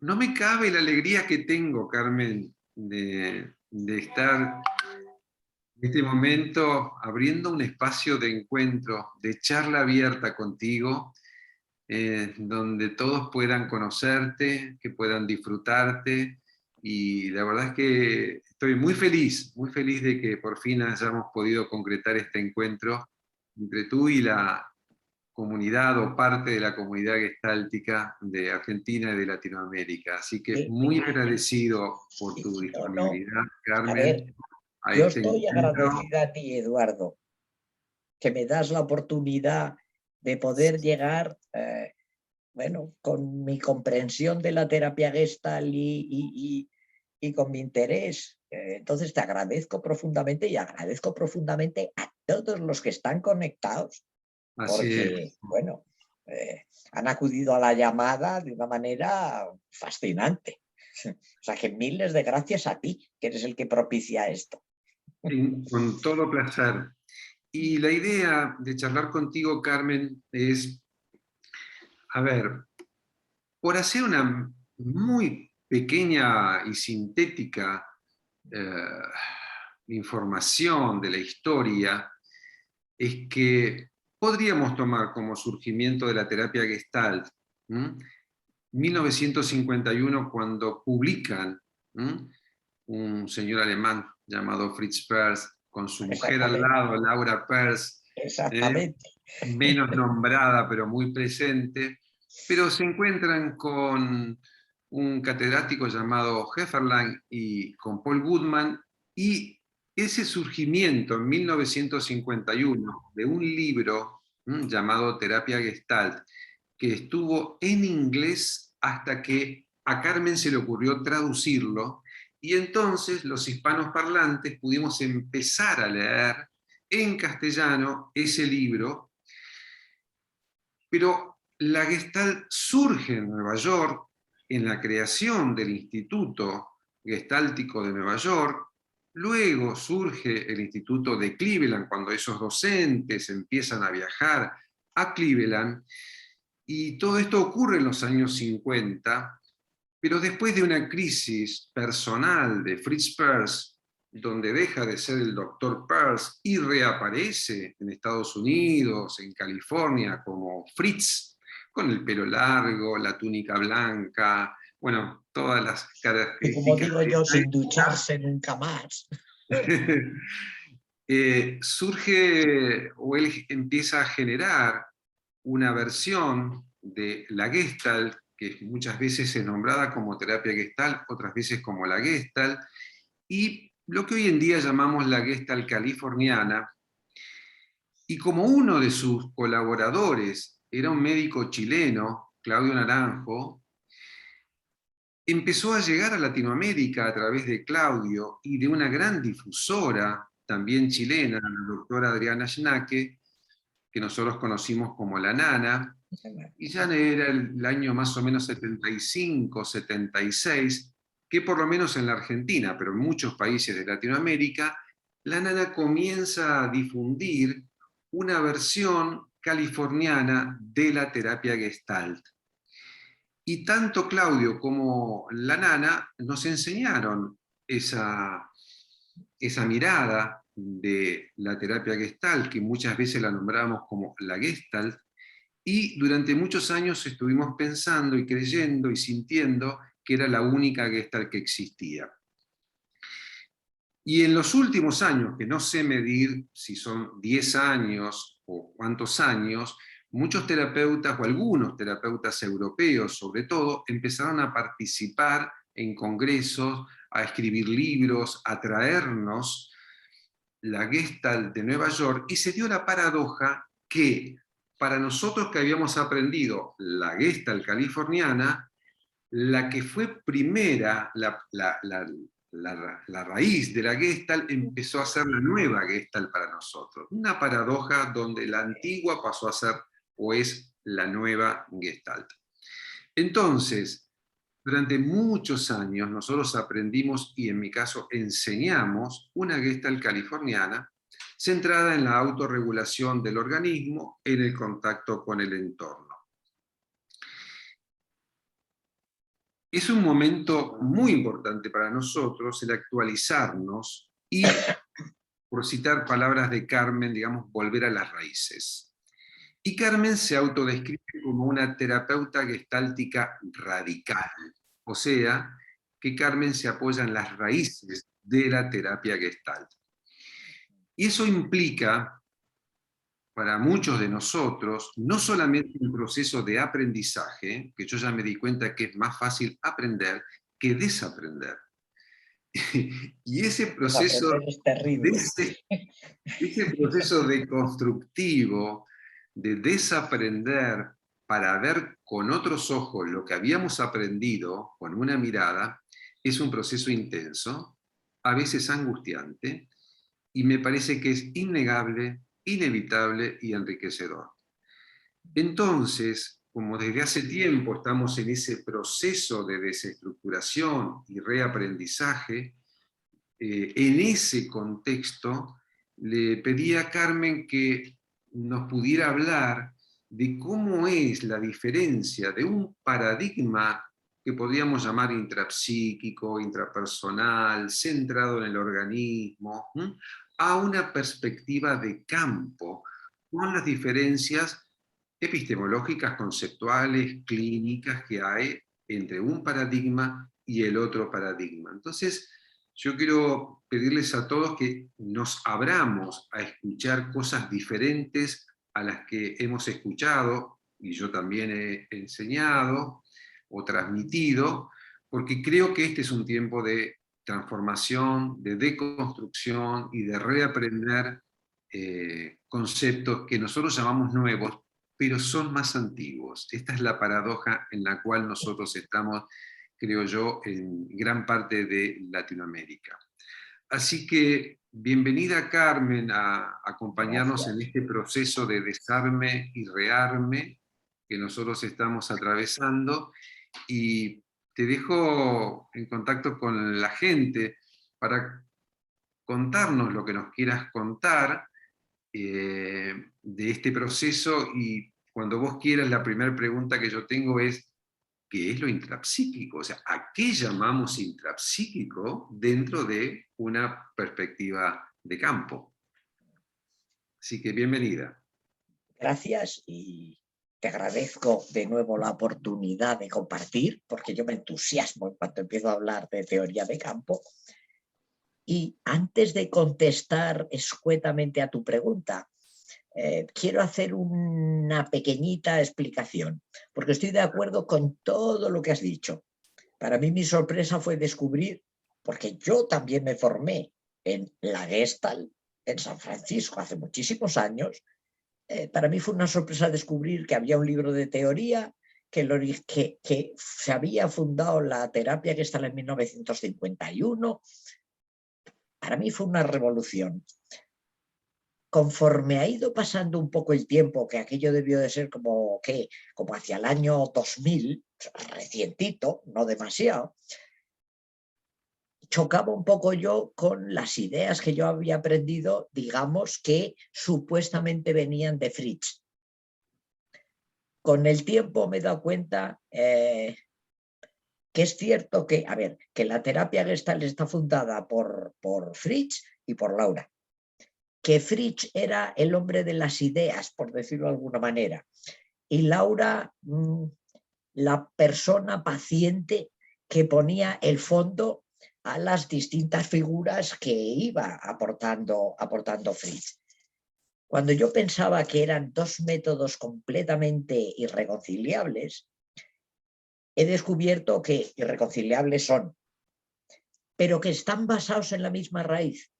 No me cabe la alegría que tengo, Carmen, de estar en este momento abriendo un espacio de encuentro, de charla abierta contigo, donde todos puedan conocerte, que puedan disfrutarte, y la verdad es que estoy muy feliz de que por fin hayamos podido concretar este encuentro entre tú y la comunidad o parte de la comunidad gestáltica de Argentina y de Latinoamérica. Así que Y, muy agradecido por tu no, no. disponibilidad, A Carmen, ver, a yo este estoy encuentro. agradecida a ti, Eduardo, que me das la oportunidad de poder llegar, bueno, con mi comprensión de la terapia Gestalt y con mi interés. Entonces te agradezco profundamente y agradezco profundamente a todos los que están conectados, Así porque, es. bueno, han acudido a la llamada de una manera fascinante. O sea que miles de gracias a ti, que eres el que propicia esto. Con todo placer. Y la idea de charlar contigo, Carmen, es, a ver, por hacer una muy pequeña y sintética eh, información de la historia, es que podríamos tomar como surgimiento de la terapia Gestalt, ¿m? 1951, cuando publican, ¿m?, un señor alemán llamado Fritz Perls, con su mujer al Exactamente, lado, Laura Perls, ¿eh?, exactamente. menos nombrada pero muy presente, pero se encuentran con un catedrático llamado Hefferland y con Paul Goodman, y ese surgimiento en 1951 de un libro llamado Terapia Gestalt, que estuvo en inglés hasta que a Carmen se le ocurrió traducirlo, y entonces los hispanos parlantes pudimos empezar a leer en castellano ese libro. Pero la Gestalt surge en Nueva York en la creación del Instituto Gestáltico de Nueva York. Luego surge el Instituto de Cleveland, cuando esos docentes empiezan a viajar a Cleveland, y todo esto ocurre en los años 50, pero después de una crisis personal de Fritz Perls, donde deja de ser el doctor Perls y reaparece en Estados Unidos, en California, como Fritz, con el pelo largo, la túnica blanca, bueno, todas las Y como características digo de yo, esa sin época. ducharse nunca más. Surge, o él empieza a generar una versión de la Gestalt, que muchas veces es nombrada como terapia Gestalt, otras veces como la Gestalt, y lo que hoy en día llamamos la Gestalt californiana. Y como uno de sus colaboradores era un médico chileno, Claudio Naranjo, empezó a llegar a Latinoamérica a través de Claudio y de una gran difusora, también chilena, la doctora Adriana Schnacke, que nosotros conocimos como la Nana, y ya era el año más o menos 75, 76, que por lo menos en la Argentina, pero en muchos países de Latinoamérica, la Nana comienza a difundir una versión californiana de la terapia Gestalt. Y tanto Claudio como la Nana nos enseñaron esa mirada de la terapia Gestalt, que muchas veces la nombramos como la Gestalt, y durante muchos años estuvimos pensando y creyendo y sintiendo que era la única Gestalt que existía. Y en los últimos años, que no sé medir si son 10 años o cuántos años, muchos terapeutas, o algunos terapeutas europeos sobre todo, empezaron a participar en congresos, a escribir libros, a traernos la Gestalt de Nueva York, y se dio la paradoja que para nosotros que habíamos aprendido la Gestalt californiana, la que fue primera, la raíz de la Gestalt, empezó a ser la nueva Gestalt para nosotros. Una paradoja donde la antigua pasó a ser o es la nueva Gestalt. Entonces, durante muchos años nosotros aprendimos, y en mi caso enseñamos, una Gestalt californiana centrada en la autorregulación del organismo en el contacto con el entorno. es un momento muy importante para nosotros el actualizarnos y, por citar palabras de Carmen, digamos, volver a las raíces. Y Carmen se autodescribe como una terapeuta gestáltica radical, o sea, que Carmen se apoya en las raíces de la terapia gestalt. Y eso implica, para muchos de nosotros, no solamente un proceso de aprendizaje, que yo ya me di cuenta que es más fácil aprender que desaprender. Y Desaprender es terrible. ese proceso deconstructivo, de desaprender para ver con otros ojos lo que habíamos aprendido con una mirada, es un proceso intenso, a veces angustiante, y me parece que es innegable, inevitable y enriquecedor. Entonces, como desde hace tiempo estamos en ese proceso de desestructuración y reaprendizaje, en ese contexto le pedí a Carmen que nos pudiera hablar de cómo es la diferencia de un paradigma que podríamos llamar intrapsíquico, intrapersonal, centrado en el organismo, a una perspectiva de campo, con las diferencias epistemológicas, conceptuales, clínicas que hay entre un paradigma y el otro paradigma. Entonces, yo quiero pedirles a todos que nos abramos a escuchar cosas diferentes a las que hemos escuchado, y yo también he enseñado o transmitido, porque creo que este es un tiempo de transformación, de deconstrucción y de reaprender conceptos que nosotros llamamos nuevos, pero son más antiguos. Esta es la paradoja en la cual nosotros estamos, creo yo, en gran parte de Latinoamérica. Así que bienvenida, Carmen, a acompañarnos en Gracias. este proceso de desarme y rearme que nosotros estamos atravesando, y te dejo en contacto con la gente para contarnos lo que nos quieras contar de este proceso, y cuando vos quieras, la primera pregunta que yo tengo es, ¿qué es lo intrapsíquico? O sea, ¿a qué llamamos intrapsíquico dentro de una perspectiva de campo? Así que bienvenida. Gracias y te agradezco de nuevo la oportunidad de compartir, porque yo me entusiasmo en cuanto empiezo a hablar de teoría de campo. Y antes de contestar escuetamente a tu pregunta, quiero hacer una pequeñita explicación, porque estoy de acuerdo con todo lo que has dicho. Para mí mi sorpresa fue descubrir, porque yo también me formé en la Gestalt en San Francisco hace muchísimos años. Para mí fue una sorpresa descubrir que había un libro de teoría, que se había fundado la terapia Gestalt en 1951. Para mí fue una revolución. Conforme ha ido pasando un poco el tiempo, que aquello debió de ser como hacia el año 2000, recientito, no demasiado, chocaba un poco yo con las ideas que yo había aprendido, digamos, que supuestamente venían de Fritz. Con el tiempo me he dado cuenta que es cierto que, que la terapia Gestalt está fundada por Fritz y por Laura. Que Fritz era el hombre de las ideas, por decirlo de alguna manera, y Laura la persona paciente que ponía el fondo a las distintas figuras que iba aportando Fritz. Cuando yo pensaba que eran dos métodos completamente irreconciliables, he descubierto que irreconciliables son, pero que están basados en la misma raíz.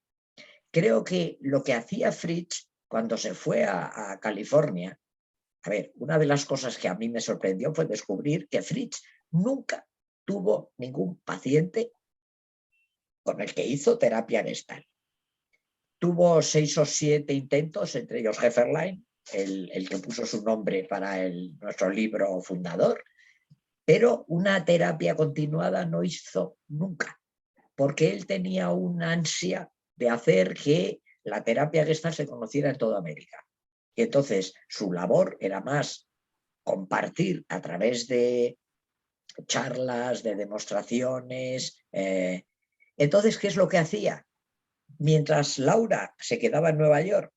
Creo que lo que hacía Fritz cuando se fue a California, una de las cosas que a mí me sorprendió fue descubrir que Fritz nunca tuvo ningún paciente con el que hizo terapia Gestalt. Tuvo 6 o 7 intentos, entre ellos Hefferlein, el que puso su nombre para nuestro libro fundador, pero una terapia continuada no hizo nunca, porque él tenía una ansia de hacer que la terapia Gestalt se conociera en toda América. Y entonces su labor era más compartir a través de charlas, de demostraciones. Entonces, ¿qué es lo que hacía? Mientras Laura se quedaba en Nueva York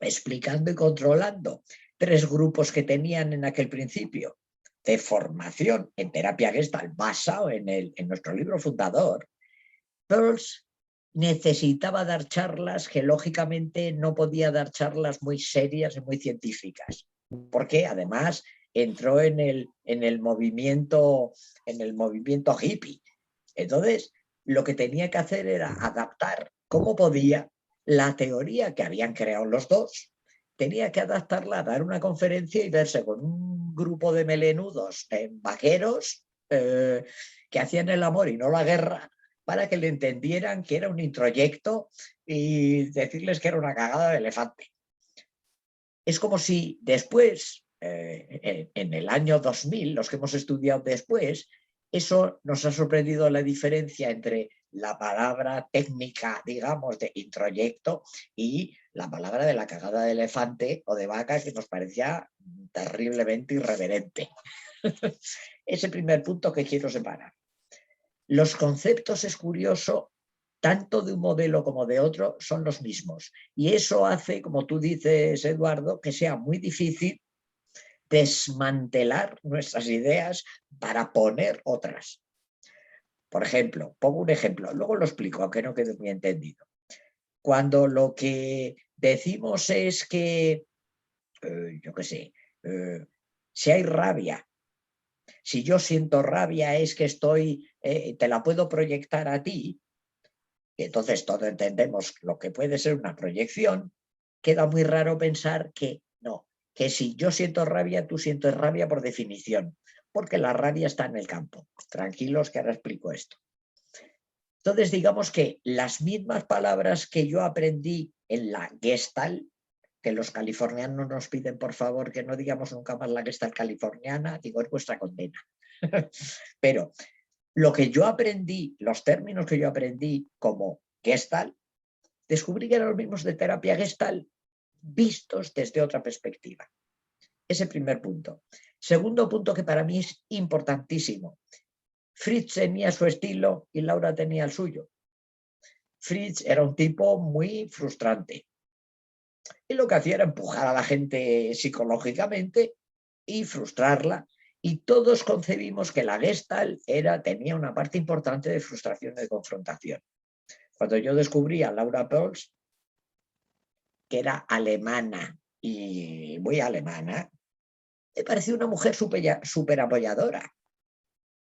explicando y controlando 3 grupos que tenían en aquel principio de formación en terapia Gestalt basado en nuestro libro fundador, Pearls necesitaba dar charlas que lógicamente no podía dar charlas muy serias y muy científicas, porque además entró en el movimiento hippie. Entonces, lo que tenía que hacer era adaptar como podía la teoría que habían creado los dos, tenía que adaptarla a dar una conferencia y verse con un grupo de melenudos vaqueros que hacían el amor y no la guerra, para que le entendieran que era un introyecto y decirles que era una cagada de elefante. Es como si después, en el año 2000, los que hemos estudiado después, eso nos ha sorprendido la diferencia entre la palabra técnica, digamos, de introyecto y la palabra de la cagada de elefante o de vaca, que nos parecía terriblemente irreverente. Ese primer punto que quiero separar. Los conceptos, es curioso, tanto de un modelo como de otro, son los mismos. Y eso hace, como tú dices, Eduardo, que sea muy difícil desmantelar nuestras ideas para poner otras. Por ejemplo, pongo un ejemplo, luego lo explico, aunque no quede muy entendido. Cuando lo que decimos es que, yo qué sé, si hay rabia, si yo siento rabia es que te la puedo proyectar a ti, y entonces todos entendemos lo que puede ser una proyección, queda muy raro pensar que no, que si yo siento rabia, tú sientes rabia por definición, porque la rabia está en el campo. Tranquilos que ahora explico esto. Entonces digamos que las mismas palabras que yo aprendí en la Gestalt, que los californianos nos piden por favor que no digamos nunca más la Gestalt californiana, digo, es vuestra condena. Pero lo que yo aprendí, los términos que yo aprendí como Gestalt, descubrí que eran los mismos de terapia Gestalt vistos desde otra perspectiva. Ese primer punto. Segundo punto que para mí es importantísimo. Fritz tenía su estilo y Laura tenía el suyo. Fritz era un tipo muy frustrante. Y lo que hacía era empujar a la gente psicológicamente y frustrarla. Y todos concebimos que la Gestalt tenía una parte importante de frustración y de confrontación. Cuando yo descubrí a Laura Pearls, que era alemana y muy alemana, me pareció una mujer súper apoyadora.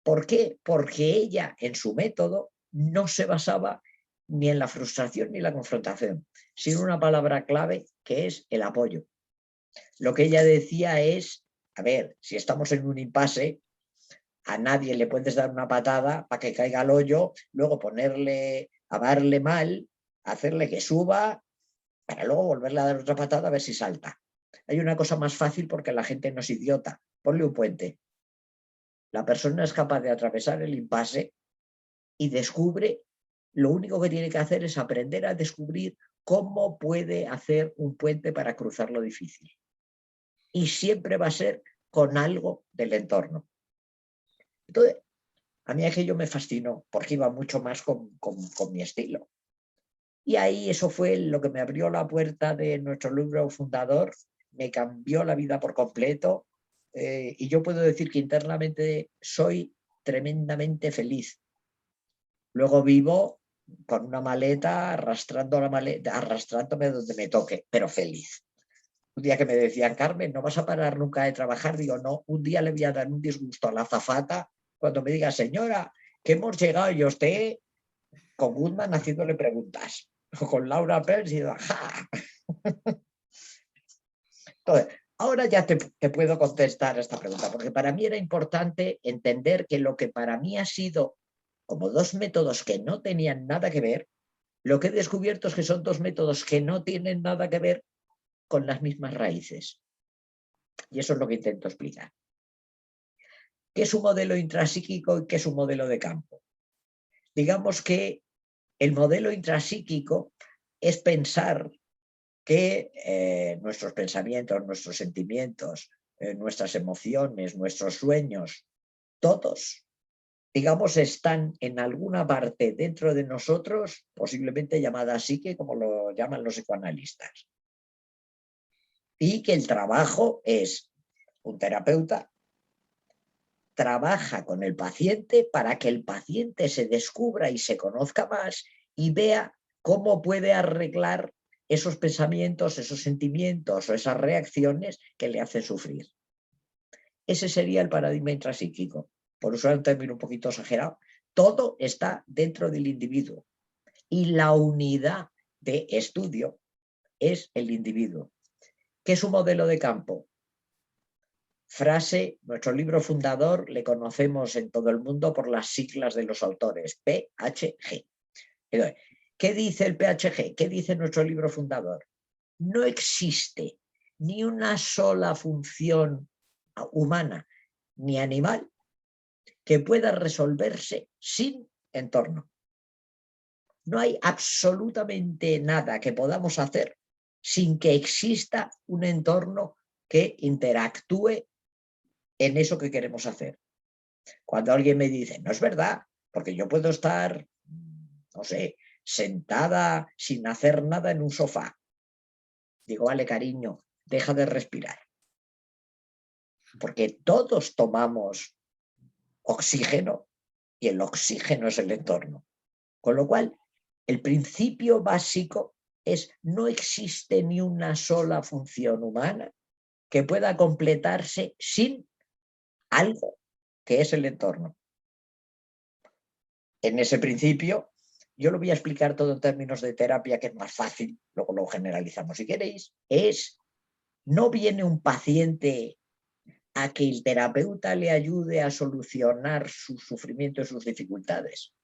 ¿Por qué? Porque ella, en su método, no se basaba ni en la frustración ni la confrontación, sino una palabra clave que es el apoyo. Lo que ella decía es, a ver, si estamos en un impasse, a nadie le puedes dar una patada para que caiga al hoyo, luego ponerle a darle mal, hacerle que suba, para luego volverle a dar otra patada a ver si salta. Hay una cosa más fácil porque la gente no es idiota. Ponle un puente. La persona es capaz de atravesar el impasse y descubre, lo único que tiene que hacer es aprender a descubrir cómo puede hacer un puente para cruzar lo difícil. Y siempre va a ser con algo del entorno. Entonces, a mí aquello me fascinó porque iba mucho más con mi estilo. Y ahí eso fue lo que me abrió la puerta de nuestro libro fundador, me cambió la vida por completo y yo puedo decir que internamente soy tremendamente feliz. Luego vivo con una maleta, arrastrándome donde me toque, pero feliz. Un día que me decían, Carmen, no vas a parar nunca de trabajar, digo, no, un día le voy a dar un disgusto a la azafata cuando me diga, señora, que hemos llegado y usted con Goodman haciéndole preguntas, o con Laura Pers y ¡ja! Entonces, ahora ya te puedo contestar a esta pregunta, porque para mí era importante entender que lo que para mí ha sido como 2 métodos que no tenían nada que ver, lo que he descubierto es que son 2 métodos que no tienen nada que ver con las mismas raíces. Y eso es lo que intento explicar. ¿Qué es un modelo intrapsíquico y qué es un modelo de campo? Digamos que el modelo intrapsíquico es pensar que nuestros pensamientos, nuestros sentimientos, nuestras emociones, nuestros sueños todos, digamos, están en alguna parte dentro de nosotros, posiblemente llamada psique, como lo llaman los psicoanalistas. Y que el trabajo es un terapeuta, trabaja con el paciente para que el paciente se descubra y se conozca más y vea cómo puede arreglar esos pensamientos, esos sentimientos o esas reacciones que le hacen sufrir. Ese sería el paradigma intrapsíquico. Por usar un término un poquito exagerado, todo está dentro del individuo y la unidad de estudio es el individuo. ¿Qué es un modelo de campo? Frase, nuestro libro fundador le conocemos en todo el mundo por las siglas de los autores, PHG. ¿Qué dice el PHG? ¿Qué dice nuestro libro fundador? No existe ni una sola función humana ni animal que pueda resolverse sin entorno. No hay absolutamente nada que podamos hacer sin que exista un entorno que interactúe en eso que queremos hacer. Cuando alguien me dice, no es verdad, porque yo puedo estar, no sé, sentada sin hacer nada en un sofá. Digo, vale, cariño, deja de respirar. Porque todos tomamos oxígeno y el oxígeno es el entorno. Con lo cual, el principio básico es no existe ni una sola función humana que pueda completarse sin algo que es el entorno. En ese principio, yo lo voy a explicar todo en términos de terapia, que es más fácil, luego lo generalizamos si queréis, no viene un paciente a que el terapeuta le ayude a solucionar su sufrimiento y sus dificultades.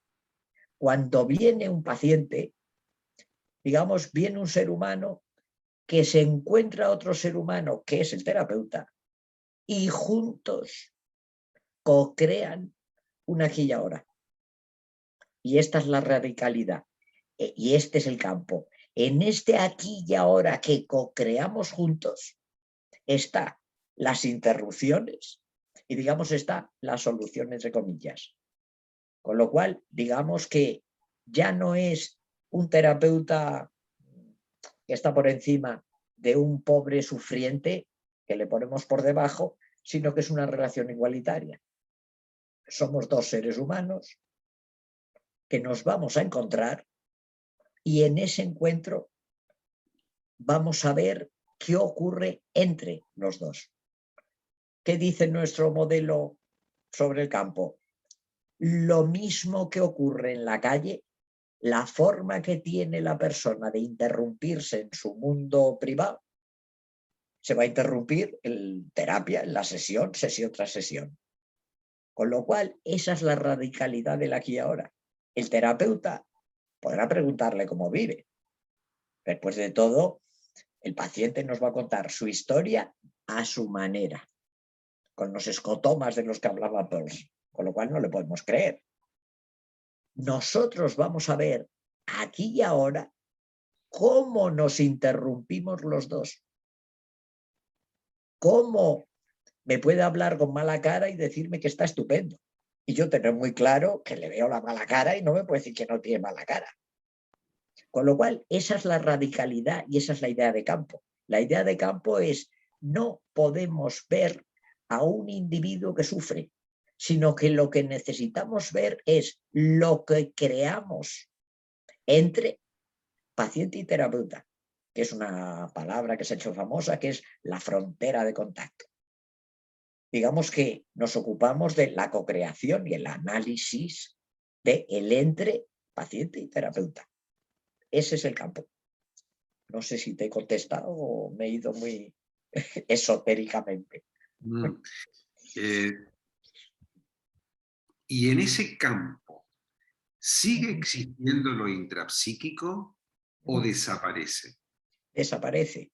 Cuando viene un paciente, digamos, viene un ser humano que se encuentra otro ser humano, que es el terapeuta, y juntos co-crean un aquí y ahora. Y esta es la radicalidad. Y este es el campo. En este aquí y ahora que co-creamos juntos, está las interrupciones y, digamos, está la solución, entre comillas. Con lo cual, digamos que ya no es un terapeuta que está por encima de un pobre sufriente que le ponemos por debajo, sino que es una relación igualitaria. Somos dos seres humanos que nos vamos a encontrar y en ese encuentro vamos a ver qué ocurre entre los dos. ¿Qué dice nuestro modelo sobre el campo? Lo mismo que ocurre en la calle, la forma que tiene la persona de interrumpirse en su mundo privado, se va a interrumpir en terapia, en la sesión tras sesión. Con lo cual, esa es la radicalidad del aquí y ahora. El terapeuta podrá preguntarle cómo vive. Después de todo, el paciente nos va a contar su historia a su manera, con los escotomas de los que hablaba Peirce, con lo cual no le podemos creer. Nosotros vamos a ver aquí y ahora cómo nos interrumpimos los dos. Cómo me puede hablar con mala cara y decirme que está estupendo. Y yo tener muy claro que le veo la mala cara y no me puede decir que no tiene mala cara. Con lo cual, esa es la radicalidad y esa es la idea de campo. La idea de campo es no podemos ver a un individuo que sufre, sino que lo que necesitamos ver es lo que creamos entre paciente y terapeuta, que es una palabra que se ha hecho famosa, que es la frontera de contacto. Digamos que nos ocupamos de la cocreación y el análisis del entre paciente y terapeuta. Ese es el campo. No sé si te he contestado o me he ido muy esotéricamente. Y en ese campo, ¿sigue existiendo lo intrapsíquico o desaparece? Desaparece.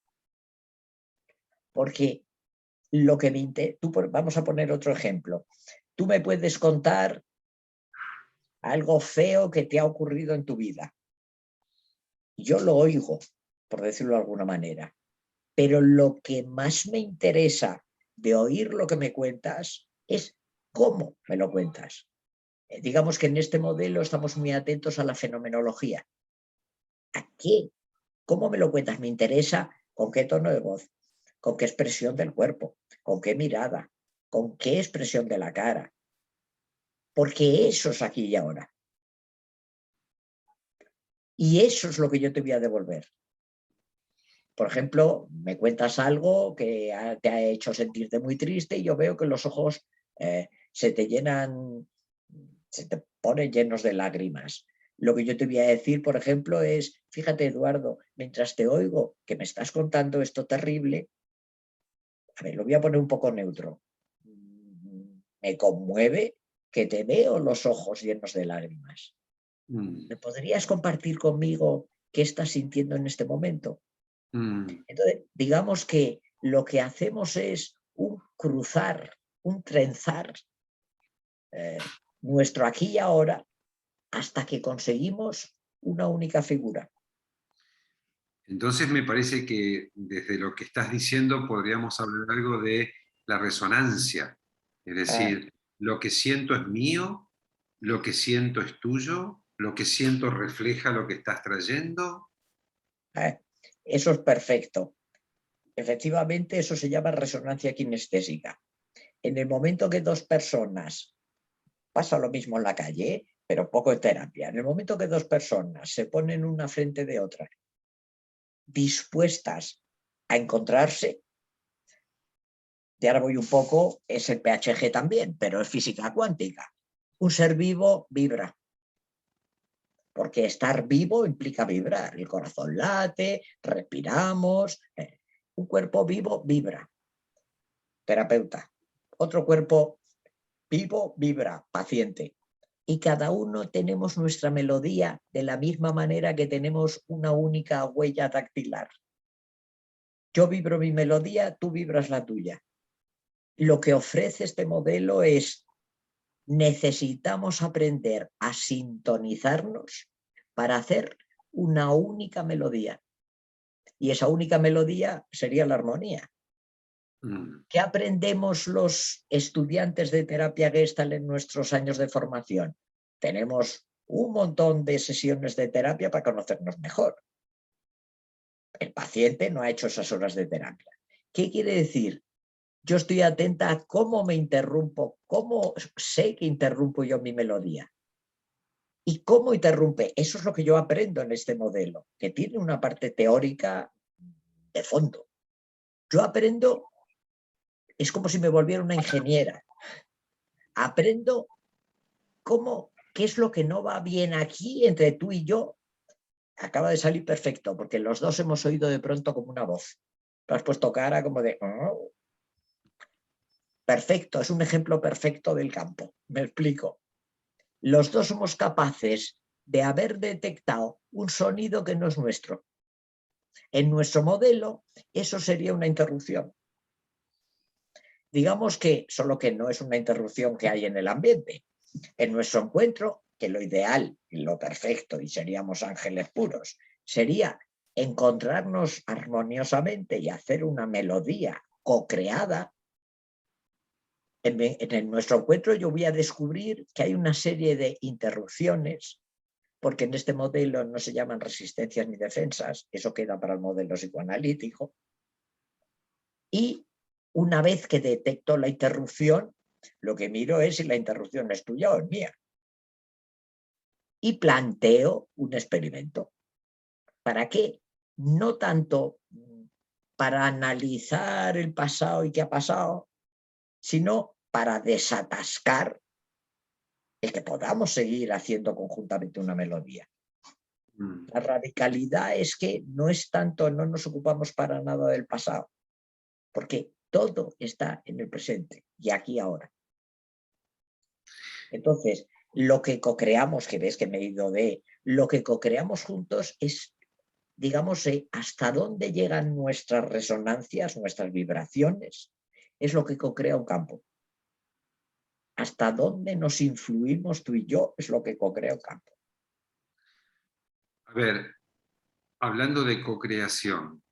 Porque lo que vamos a poner otro ejemplo. Tú me puedes contar algo feo que te ha ocurrido en tu vida. Yo lo oigo, por decirlo de alguna manera. Pero lo que más me interesa de oír lo que me cuentas es ¿Cómo me lo cuentas? Digamos que en este modelo estamos muy atentos a la fenomenología. ¿A qué? ¿Cómo me lo cuentas? Me interesa con qué tono de voz, con qué expresión del cuerpo, con qué mirada, con qué expresión de la cara. Porque eso es aquí y ahora. Y eso es lo que yo te voy a devolver. Por ejemplo, me cuentas algo que te ha hecho sentirte muy triste y yo veo que los ojos se te llenan, se te ponen llenos de lágrimas. Lo que yo te voy a decir, por ejemplo, es, fíjate, Eduardo, mientras te oigo que me estás contando esto terrible, a ver, lo voy a poner un poco neutro. Me conmueve que te veo los ojos llenos de lágrimas. ¿Me podrías compartir conmigo qué estás sintiendo en este momento? Entonces, digamos que lo que hacemos es un cruzar, un trenzar nuestro aquí y ahora hasta que conseguimos una única figura. Entonces me parece que desde lo que estás diciendo podríamos hablar algo de la resonancia, es Eh, decir, lo que siento es mío, lo que siento es tuyo, lo que siento refleja lo que estás trayendo. Eso es perfecto. Efectivamente, eso se llama resonancia kinestésica. En el momento que dos personas, pasa lo mismo en la calle, pero poco en terapia, en el momento que dos personas se ponen una frente de otra, dispuestas a encontrarse, y ahora voy un poco, es el PHG también, pero es física cuántica. Un ser vivo vibra, porque estar vivo implica vibrar. El corazón late, respiramos. Un cuerpo vivo vibra. Terapeuta. Otro cuerpo vivo vibra. Paciente. Y cada uno tenemos nuestra melodía de la misma manera que tenemos una única huella dactilar. Yo vibro mi melodía, tú vibras la tuya. Lo que ofrece este modelo es: necesitamos aprender a sintonizarnos para hacer una única melodía. Y esa única melodía sería la armonía. ¿Qué aprendemos los estudiantes de terapia Gestalt en nuestros años de formación? Tenemos un montón de sesiones de terapia para conocernos mejor. El paciente no ha hecho esas horas de terapia. ¿Qué quiere decir? Yo estoy atenta a cómo me interrumpo, cómo sé que interrumpo yo mi melodía. ¿Y cómo interrumpe? Eso es lo que yo aprendo en este modelo, que tiene una parte teórica de fondo. Yo aprendo, es como si me volviera una ingeniera. Aprendo qué es lo que no va bien aquí entre tú y yo. Acaba de salir perfecto, porque los dos hemos oído de pronto como una voz. Tú has puesto cara como de... Oh. Perfecto, es un ejemplo perfecto del campo. Me explico. Los dos somos capaces de haber detectado un sonido que no es nuestro. En nuestro modelo, eso sería una interrupción. Digamos que, solo que no es una interrupción que hay en el ambiente. En nuestro encuentro, que lo ideal y lo perfecto, y seríamos ángeles puros, sería encontrarnos armoniosamente y hacer una melodía co-creada. En nuestro encuentro yo voy a descubrir que hay una serie de interrupciones, porque en este modelo no se llaman resistencias ni defensas, eso queda para el modelo psicoanalítico. Y una vez que detecto la interrupción, lo que miro es si la interrupción es tuya o es mía. Y planteo un experimento. ¿Para qué? No tanto para analizar el pasado y qué ha pasado, sino para desatascar el que podamos seguir haciendo conjuntamente una melodía. La radicalidad es que no es tanto, no nos ocupamos para nada del pasado, porque todo está en el presente y aquí ahora. Entonces, lo que co-creamos, que ves que me he ido de, lo que co-creamos juntos es, digamos, hasta dónde llegan nuestras resonancias, nuestras vibraciones, es lo que co-crea un campo. Hasta dónde nos influimos tú y yo es lo que co-crea un campo. A ver, hablando de co-creación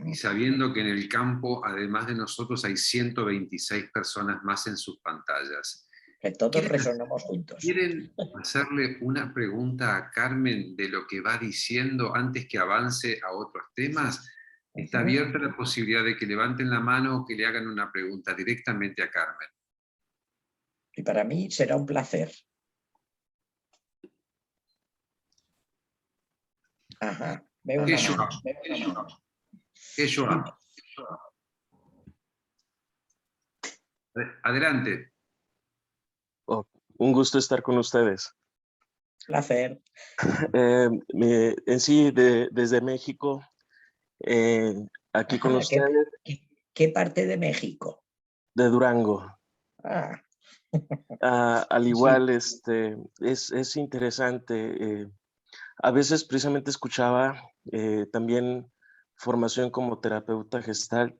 y sabiendo que en el campo, además de nosotros, hay 126 personas más en sus pantallas, Que todos ¿Quieren, resonamos juntos. quieren hacerle una pregunta a Carmen de lo que va diciendo antes que avance a otros temas? Está abierta la posibilidad de que levanten la mano o que le hagan una pregunta directamente a Carmen. Y para mí será un placer. Ajá, veo ¿Qué una yo mano. hago? ¿Qué yo Dime. hago? Adelante. Oh, un gusto estar con ustedes. Placer. En sí, desde México, aquí con Ajá, ustedes, ¿qué parte de México? de Durango. Ah, Al sí. igual, es interesante. A veces precisamente escuchaba también formación como terapeuta gestal,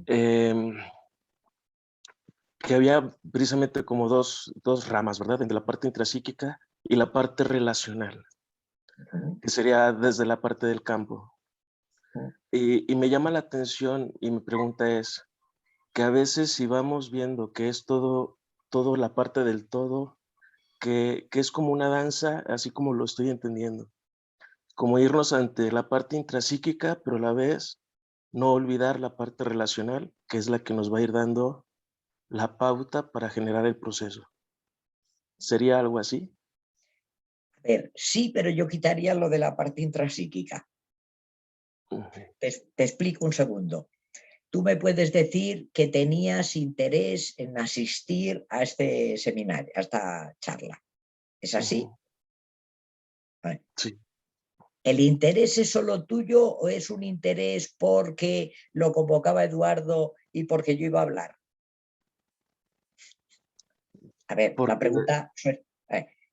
em, que había precisamente como dos ramas, ¿verdad? Entre la parte intrapsíquica y la parte relacional, que sería desde la parte del campo. Y me llama la atención y mi pregunta es que a veces si vamos viendo que es todo la parte del todo, que es como una danza, así como lo estoy entendiendo, como irnos ante la parte intrapsíquica, pero a la vez no olvidar la parte relacional, que es la que nos va a ir dando la pauta para generar el proceso. ¿Sería algo así? A ver, sí, pero yo quitaría lo de la parte intrapsíquica. Ujú. Te explico un segundo. Tú me puedes decir que tenías interés en asistir a este seminario, a esta charla. ¿Es así? Ujú. Vale. Sí. ¿El interés es solo tuyo o es un interés porque lo convocaba Eduardo y porque yo iba a hablar? A ver, la Porque, pregunta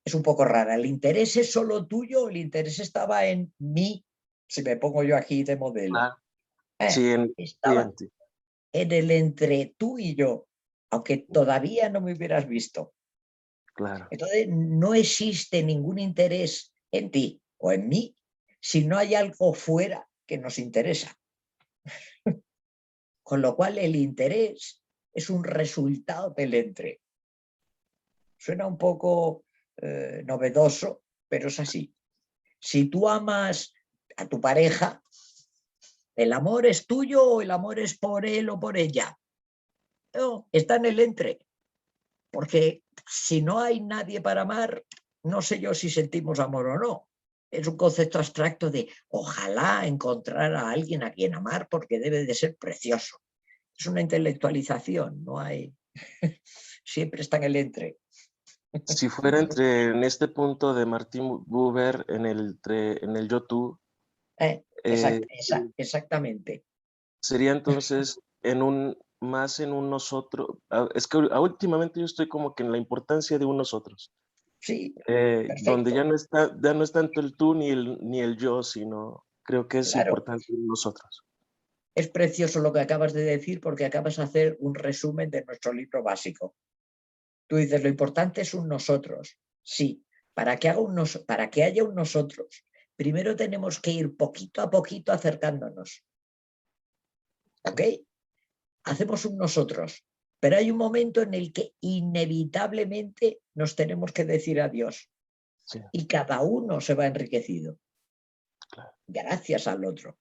es un poco rara. ¿El interés es solo tuyo o el interés estaba en mí? Si me pongo yo aquí de modelo. ah, sí, Estaba en el entre tú y yo, aunque todavía no me hubieras visto. claro. Entonces, no existe ningún interés en ti o en mí si no hay algo fuera que nos interesa. Con lo cual, el interés es un resultado del entre. Suena un poco novedoso, pero es así. Si tú amas a tu pareja, ¿el amor es tuyo o el amor es por él o por ella? No, está en el entre. Porque si no hay nadie para amar, no sé yo si sentimos amor o no. Es un concepto abstracto de ojalá encontrar a alguien a quien amar porque debe de ser precioso. Es una intelectualización, no hay... Siempre está en el entre. Si fuera en este punto de Martin Buber en el yo-tú, eh, Exactamente. sería entonces más en un nosotros. Es que últimamente yo estoy como que en la importancia de un nosotros, Sí, donde perfecto. ya no es tanto el tú ni el yo, sino creo que es Claro, importante nosotros. es precioso lo que acabas de decir porque acabas de hacer un resumen de nuestro libro básico. Tú dices, lo importante es un nosotros. Sí, para que haya un nosotros, primero tenemos que ir poquito a poquito acercándonos. ¿Ok? Hacemos un nosotros, pero hay un momento en el que inevitablemente nos tenemos que decir adiós Sí, y cada uno se va enriquecido claro. gracias al otro.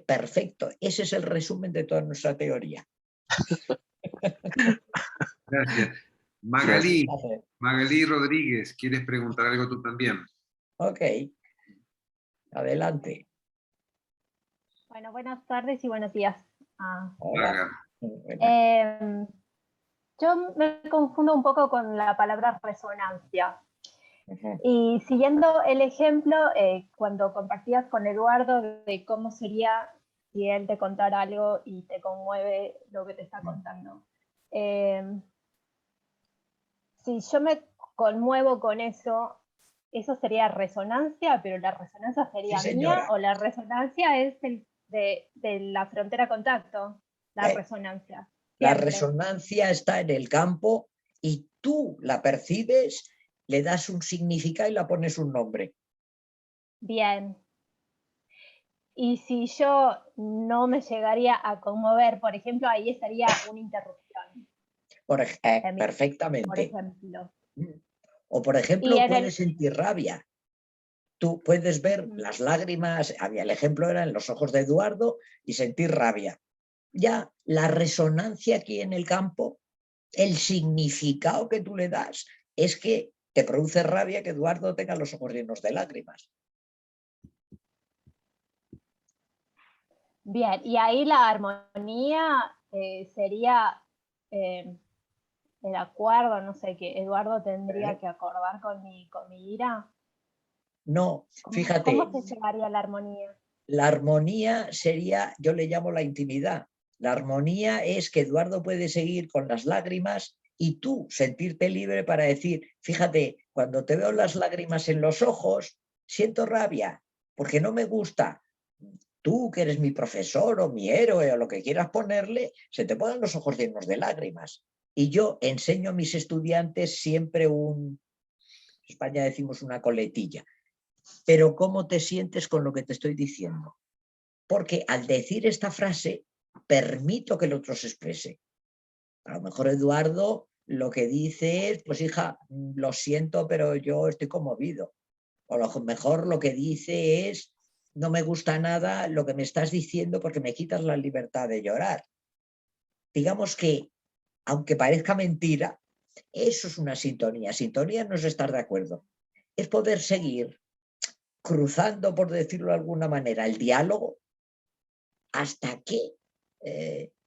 Perfecto, ese es el resumen de toda nuestra teoría. Gracias. Gracias. Magalí Rodríguez, ¿quieres preguntar algo tú también? Ok, adelante. Bueno, buenas tardes y buenos días. Hola. Yo me confundo un poco con la palabra resonancia. Y siguiendo el ejemplo, cuando compartías con Eduardo de cómo sería si él te contara algo y te conmueve lo que te está contando. Si yo me conmuevo con eso, eso sería resonancia, pero la resonancia sería Sí, mía señora. o la resonancia es de la frontera contacto, la resonancia. La Siempre. resonancia está en el campo y tú la percibes, le das un significado y la pones un nombre. Bien. Y si yo no me llegaría a conmover, por ejemplo, ahí estaría una interrupción. por Perfectamente. ejemplo. O por Y ejemplo, en puedes sentir rabia. Tú puedes ver las lágrimas, el ejemplo era en los ojos de Eduardo, y sentir rabia. Ya la resonancia aquí en el campo, el significado que tú le das, es que te produce rabia que Eduardo tenga los ojos llenos de lágrimas. Bien, y ahí la armonía sería el acuerdo, no sé, que Eduardo tendría que acordar con mi ira. No, fíjate. ¿Cómo se llegaría a la armonía? La armonía sería, yo le llamo la intimidad. La armonía es que Eduardo puede seguir con las lágrimas y tú sentirte libre para decir, fíjate, cuando te veo las lágrimas en los ojos, siento rabia, porque no me gusta. Tú, que eres mi profesor o mi héroe o lo que quieras ponerle, se te ponen los ojos llenos de lágrimas. Y yo enseño a mis estudiantes siempre en España decimos una coletilla. Pero ¿cómo te sientes con lo que te estoy diciendo? Porque al decir esta frase, permito que el otro se exprese. A lo mejor Eduardo lo que dice es, pues hija, lo siento, pero yo estoy conmovido. O a lo mejor lo que dice es, no me gusta nada lo que me estás diciendo porque me quitas la libertad de llorar. Digamos que, aunque parezca mentira, eso es una sintonía. Sintonía no es estar de acuerdo. Es poder seguir cruzando, por decirlo de alguna manera, el diálogo hasta que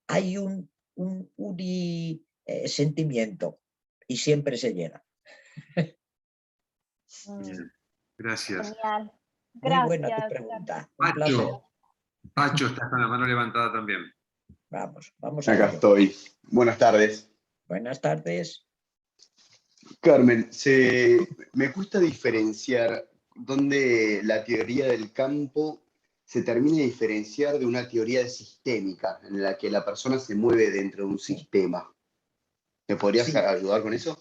hay un sentimiento y siempre se llega. Bien, gracias. Genial. Muy buena tu Gracias. pregunta. Un placer. Pacho, estás con la mano levantada también. Vamos a Acá ello. estoy. Buenas tardes. Buenas tardes. Carmen, me cuesta diferenciar dónde la teoría del campo se termina de diferenciar de una teoría sistémica, en la que la persona se mueve dentro de un sistema. ¿Me podrías Sí, ayudar con eso?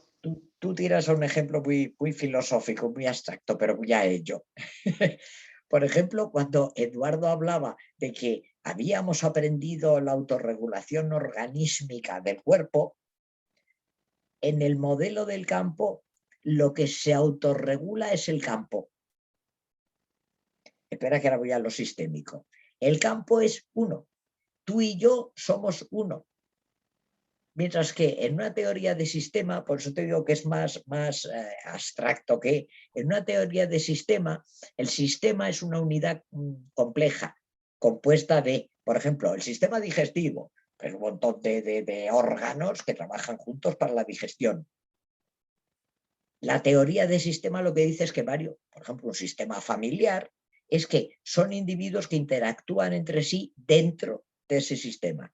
tú tiras a un ejemplo muy filosófico, muy abstracto, pero ya ello. Por ejemplo, cuando Eduardo hablaba de que habíamos aprendido la autorregulación organísmica del cuerpo, en el modelo del campo, lo que se autorregula es el campo. Espera que ahora voy a lo sistémico. El campo es uno. Tú y yo somos uno. Mientras que en una teoría de sistema, por eso te digo que es más abstracto que en una teoría de sistema, el sistema es una unidad compleja, compuesta de, por ejemplo, el sistema digestivo, pues un montón de órganos que trabajan juntos para la digestión. La teoría de sistema lo que dice es que por ejemplo, un sistema familiar, es que son individuos que interactúan entre sí dentro de ese sistema.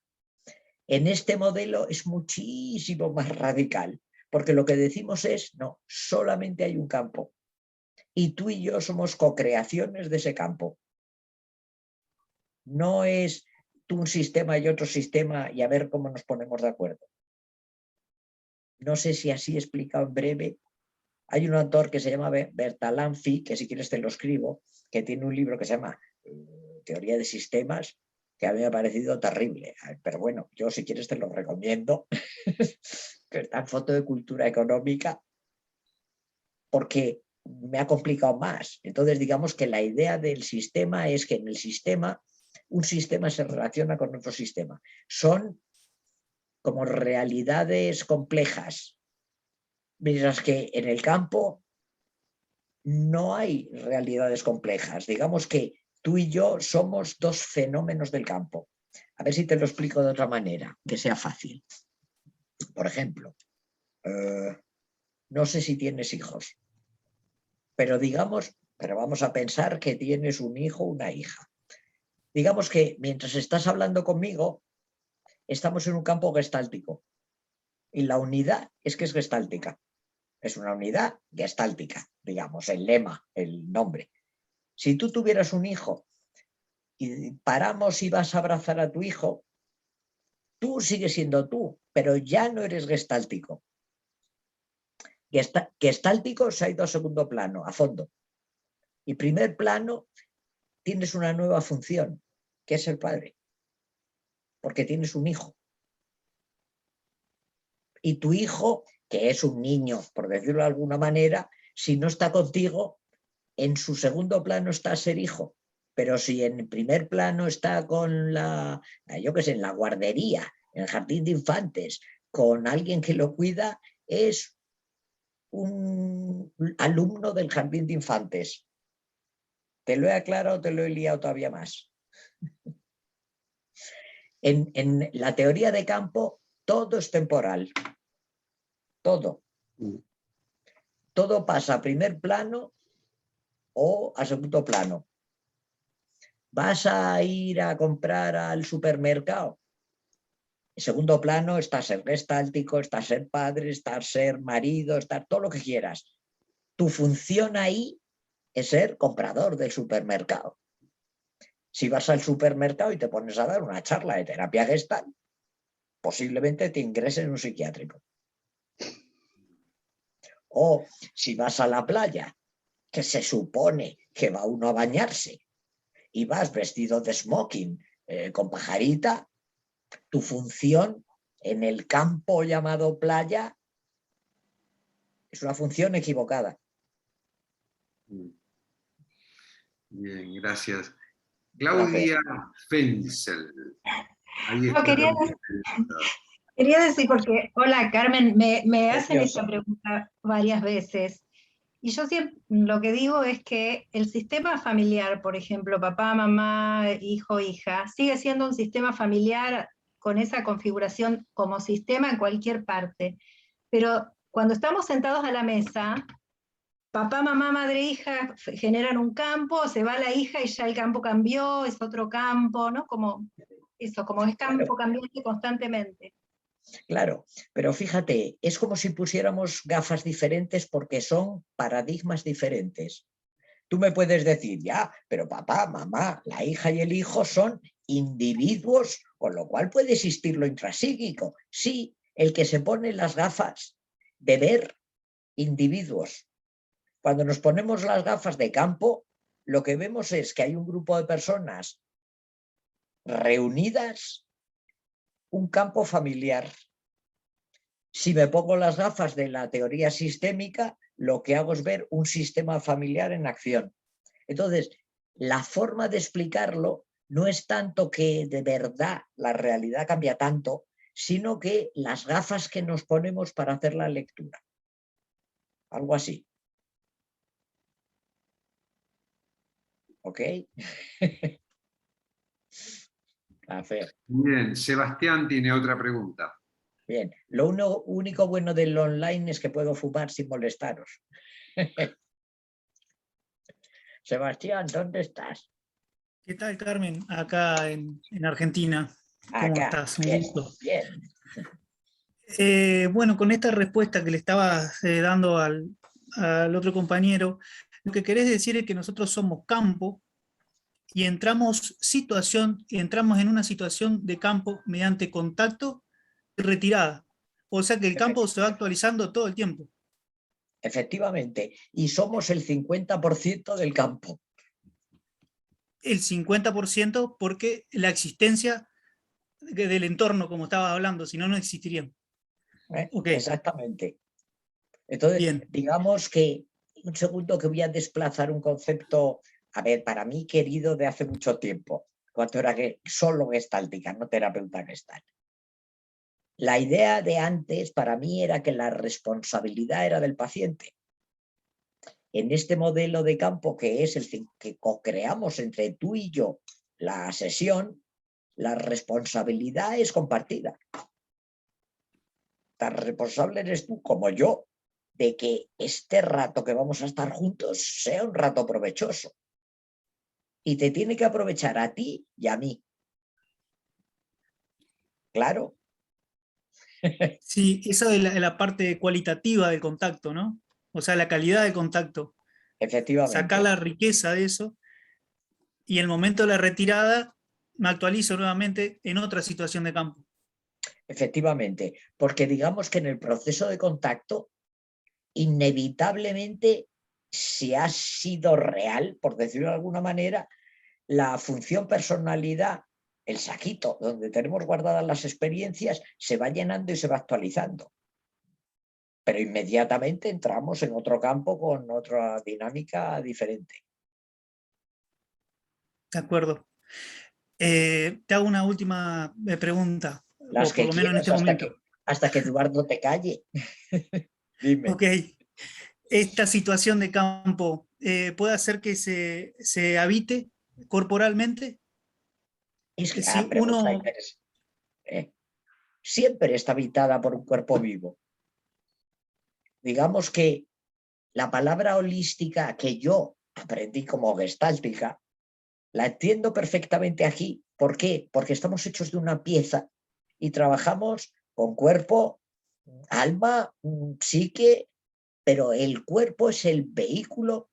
En este modelo es muchísimo más radical, porque lo que decimos es, no, solamente hay un campo y tú y yo somos co-creaciones de ese campo. No es tú un sistema y otro sistema y a ver cómo nos ponemos de acuerdo. No sé si así he explicado en breve. Hay un autor que se llama Bertalanffy, que si quieres te lo escribo, que tiene un libro que se llama Teoría de Sistemas, que a mí me ha parecido terrible. Pero bueno, yo si quieres te lo recomiendo, que está en Foto de Cultura Económica, porque me ha complicado más. Entonces digamos que la idea del sistema es que en el sistema, un sistema se relaciona con otro sistema. Son como realidades complejas, mientras que en el campo no hay realidades complejas. Digamos que tú y yo somos dos fenómenos del campo. A ver si te lo explico de otra manera, que sea fácil. Por ejemplo, no sé si tienes hijos, pero vamos a pensar que tienes un hijo o una hija. Digamos que mientras estás hablando conmigo, estamos en un campo gestáltico y la unidad es que es gestáltica. Es una unidad gestáltica, digamos, el lema, el nombre. Si tú tuvieras un hijo y paramos y vas a abrazar a tu hijo, tú sigues siendo tú, pero ya no eres gestáltico. Gestáltico se ha ido a segundo plano, a fondo. Y primer plano, tienes una nueva función, que es el padre, porque tienes un hijo. Y tu hijo, que es un niño, por decirlo de alguna manera, si no está contigo, en su segundo plano está ser hijo. Pero si en primer plano está con la, yo qué sé, en la guardería, en el jardín de infantes, con alguien que lo cuida, es un alumno del jardín de infantes. ¿Te lo he aclarado o te lo he liado todavía más? En la teoría de campo, todo es temporal. Todo. Todo pasa a primer plano o a segundo plano. ¿Vas a ir a comprar al supermercado? En segundo plano está ser gestáltico, está ser padre, está ser marido, está todo lo que quieras. Tu función ahí es ser comprador del supermercado. Si vas al supermercado y te pones a dar una charla de terapia gestal, posiblemente te ingresen en un psiquiátrico. O si vas a la playa, que se supone que va uno a bañarse, y vas vestido de smoking, con pajarita, tu función en el campo llamado playa es una función equivocada. Bien, gracias. Claudia Fenzel. Ahí No, está. quería decir, porque, hola Carmen, me hacen Precioso. esta pregunta varias veces. Y yo siempre lo que digo es que el sistema familiar, por ejemplo, papá, mamá, hijo, hija, sigue siendo un sistema familiar con esa configuración como sistema en cualquier parte. Pero cuando estamos sentados a la mesa, papá, mamá, madre, hija generan un campo, se va la hija y ya el campo cambió, es otro campo, ¿no? Como eso, como es campo cambiante constantemente. Claro, pero fíjate, es como si pusiéramos gafas diferentes porque son paradigmas diferentes. Tú me puedes decir, ya, pero papá, mamá, la hija y el hijo son individuos, con lo cual puede existir lo intrapsíquico. Sí, el que se pone las gafas de ver individuos. Cuando nos ponemos las gafas de campo, lo que vemos es que hay un grupo de personas reunidas, un campo familiar. Si me pongo las gafas de la teoría sistémica, lo que hago es ver un sistema familiar en acción. Entonces, la forma de explicarlo no es tanto que de verdad la realidad cambia tanto, sino que las gafas que nos ponemos para hacer la lectura. Algo así. ¿Ok? Bien, Sebastián tiene otra pregunta. Bien, lo único bueno del online es que puedo fumar sin molestaros. Sebastián, ¿dónde estás? ¿Qué tal, Carmen? Acá en Argentina. ¿Cómo Acá. estás? Un Bien, gusto. bien. Bueno, con esta respuesta que le estaba dando al otro compañero, lo que querés decir es que nosotros somos campo y entramos en una situación de campo mediante contacto y retirada. O sea que el campo se va actualizando todo el tiempo. Efectivamente, y somos el 50% del campo. El 50% porque la existencia del entorno, como estaba hablando, si no, no existirían. Okay. Exactamente. Entonces, bien. Digamos que, un segundo que voy a desplazar un concepto, a ver, para mí querido de hace mucho tiempo, cuando era solo gestáltica, no terapeuta gestal. La idea de antes para mí era que la responsabilidad era del paciente. En este modelo de campo que es el que co-creamos entre tú y yo la sesión, la responsabilidad es compartida. Tan responsable eres tú como yo de que este rato que vamos a estar juntos sea un rato provechoso. Y te tiene que aprovechar a ti y a mí. Claro. Sí, esa es la parte cualitativa del contacto, ¿no? O sea, la calidad del contacto. Efectivamente. Sacar la riqueza de eso y en el momento de la retirada me actualizo nuevamente en otra situación de campo. Efectivamente, porque digamos que en el proceso de contacto, inevitablemente, si ha sido real, por decirlo de alguna manera, la función personalidad, el saquito donde tenemos guardadas las experiencias, se va llenando y se va actualizando. pero inmediatamente entramos en otro campo con otra dinámica diferente. De acuerdo. Te hago una última pregunta, Las o por que lo menos en quieras este momento. hasta que Eduardo te calle. Dime. Ok. Esta situación de campo puede hacer que se habite corporalmente. Es que, Si pregunta uno, interesante. Siempre está habitada por un cuerpo vivo. Digamos que la palabra holística que yo aprendí como gestáltica, la entiendo perfectamente aquí. ¿Por qué? Porque estamos hechos de una pieza y trabajamos con cuerpo, alma, psique, pero el cuerpo es el vehículo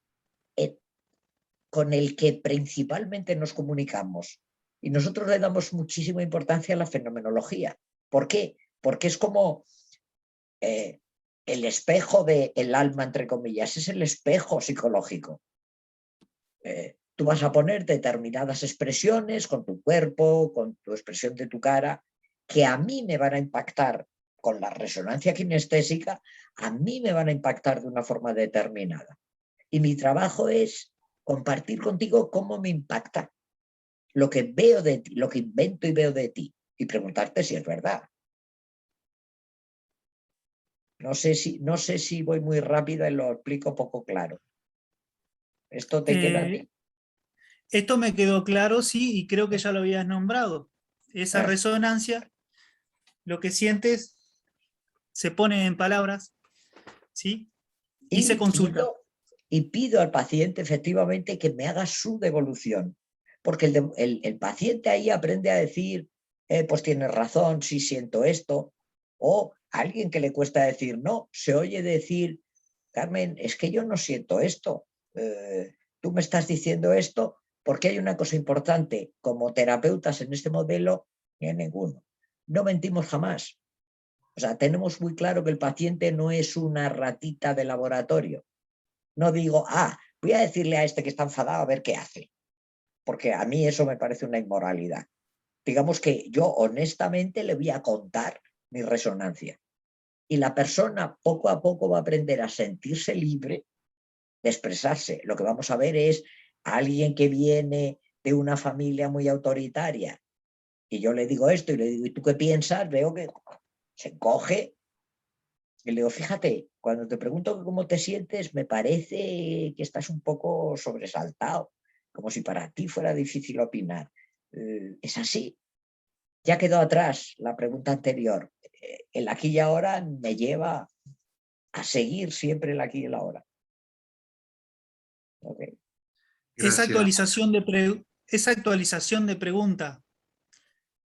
con el que principalmente nos comunicamos. Y nosotros le damos muchísima importancia a la fenomenología. ¿Por qué? Porque es como el espejo del alma, entre comillas, es el espejo psicológico. Tú vas a poner determinadas expresiones con tu cuerpo, con tu expresión de tu cara, que a mí me van a impactar con la resonancia kinestésica, a mí me van a impactar de una forma determinada. Y mi trabajo es compartir contigo cómo me impacta lo que veo de ti, lo que invento y veo de ti, y preguntarte si es verdad. No sé si voy muy rápido y lo explico poco claro. ¿Esto te queda a ti? Esto me quedó claro, sí, y creo que ya lo habías nombrado. Esa resonancia, lo que sientes, se pone en palabras, ¿sí? Y se consulta. Pido al paciente efectivamente que me haga su devolución, porque el paciente ahí aprende a decir, pues tienes razón, sí siento esto, o alguien que le cuesta decir, no, se oye decir, Carmen, es que yo no siento esto, tú me estás diciendo esto, porque hay una cosa importante, como terapeutas en este modelo, ni en ninguno, no mentimos jamás. O sea, tenemos muy claro que el paciente no es una ratita de laboratorio. No digo, voy a decirle a este que está enfadado a ver qué hace, porque a mí eso me parece una inmoralidad. Digamos que yo honestamente le voy a contar mi resonancia. Y la persona poco a poco va a aprender a sentirse libre de expresarse. Lo que vamos a ver es a alguien que viene de una familia muy autoritaria y yo le digo esto y le digo, ¿y tú qué piensas? Veo que se encoge y le digo, fíjate, cuando te pregunto cómo te sientes, me parece que estás un poco sobresaltado, como si para ti fuera difícil opinar. Es así. Ya quedó atrás la pregunta anterior. El aquí y ahora me lleva a seguir siempre el aquí y el ahora. Okay. Esa actualización de pregunta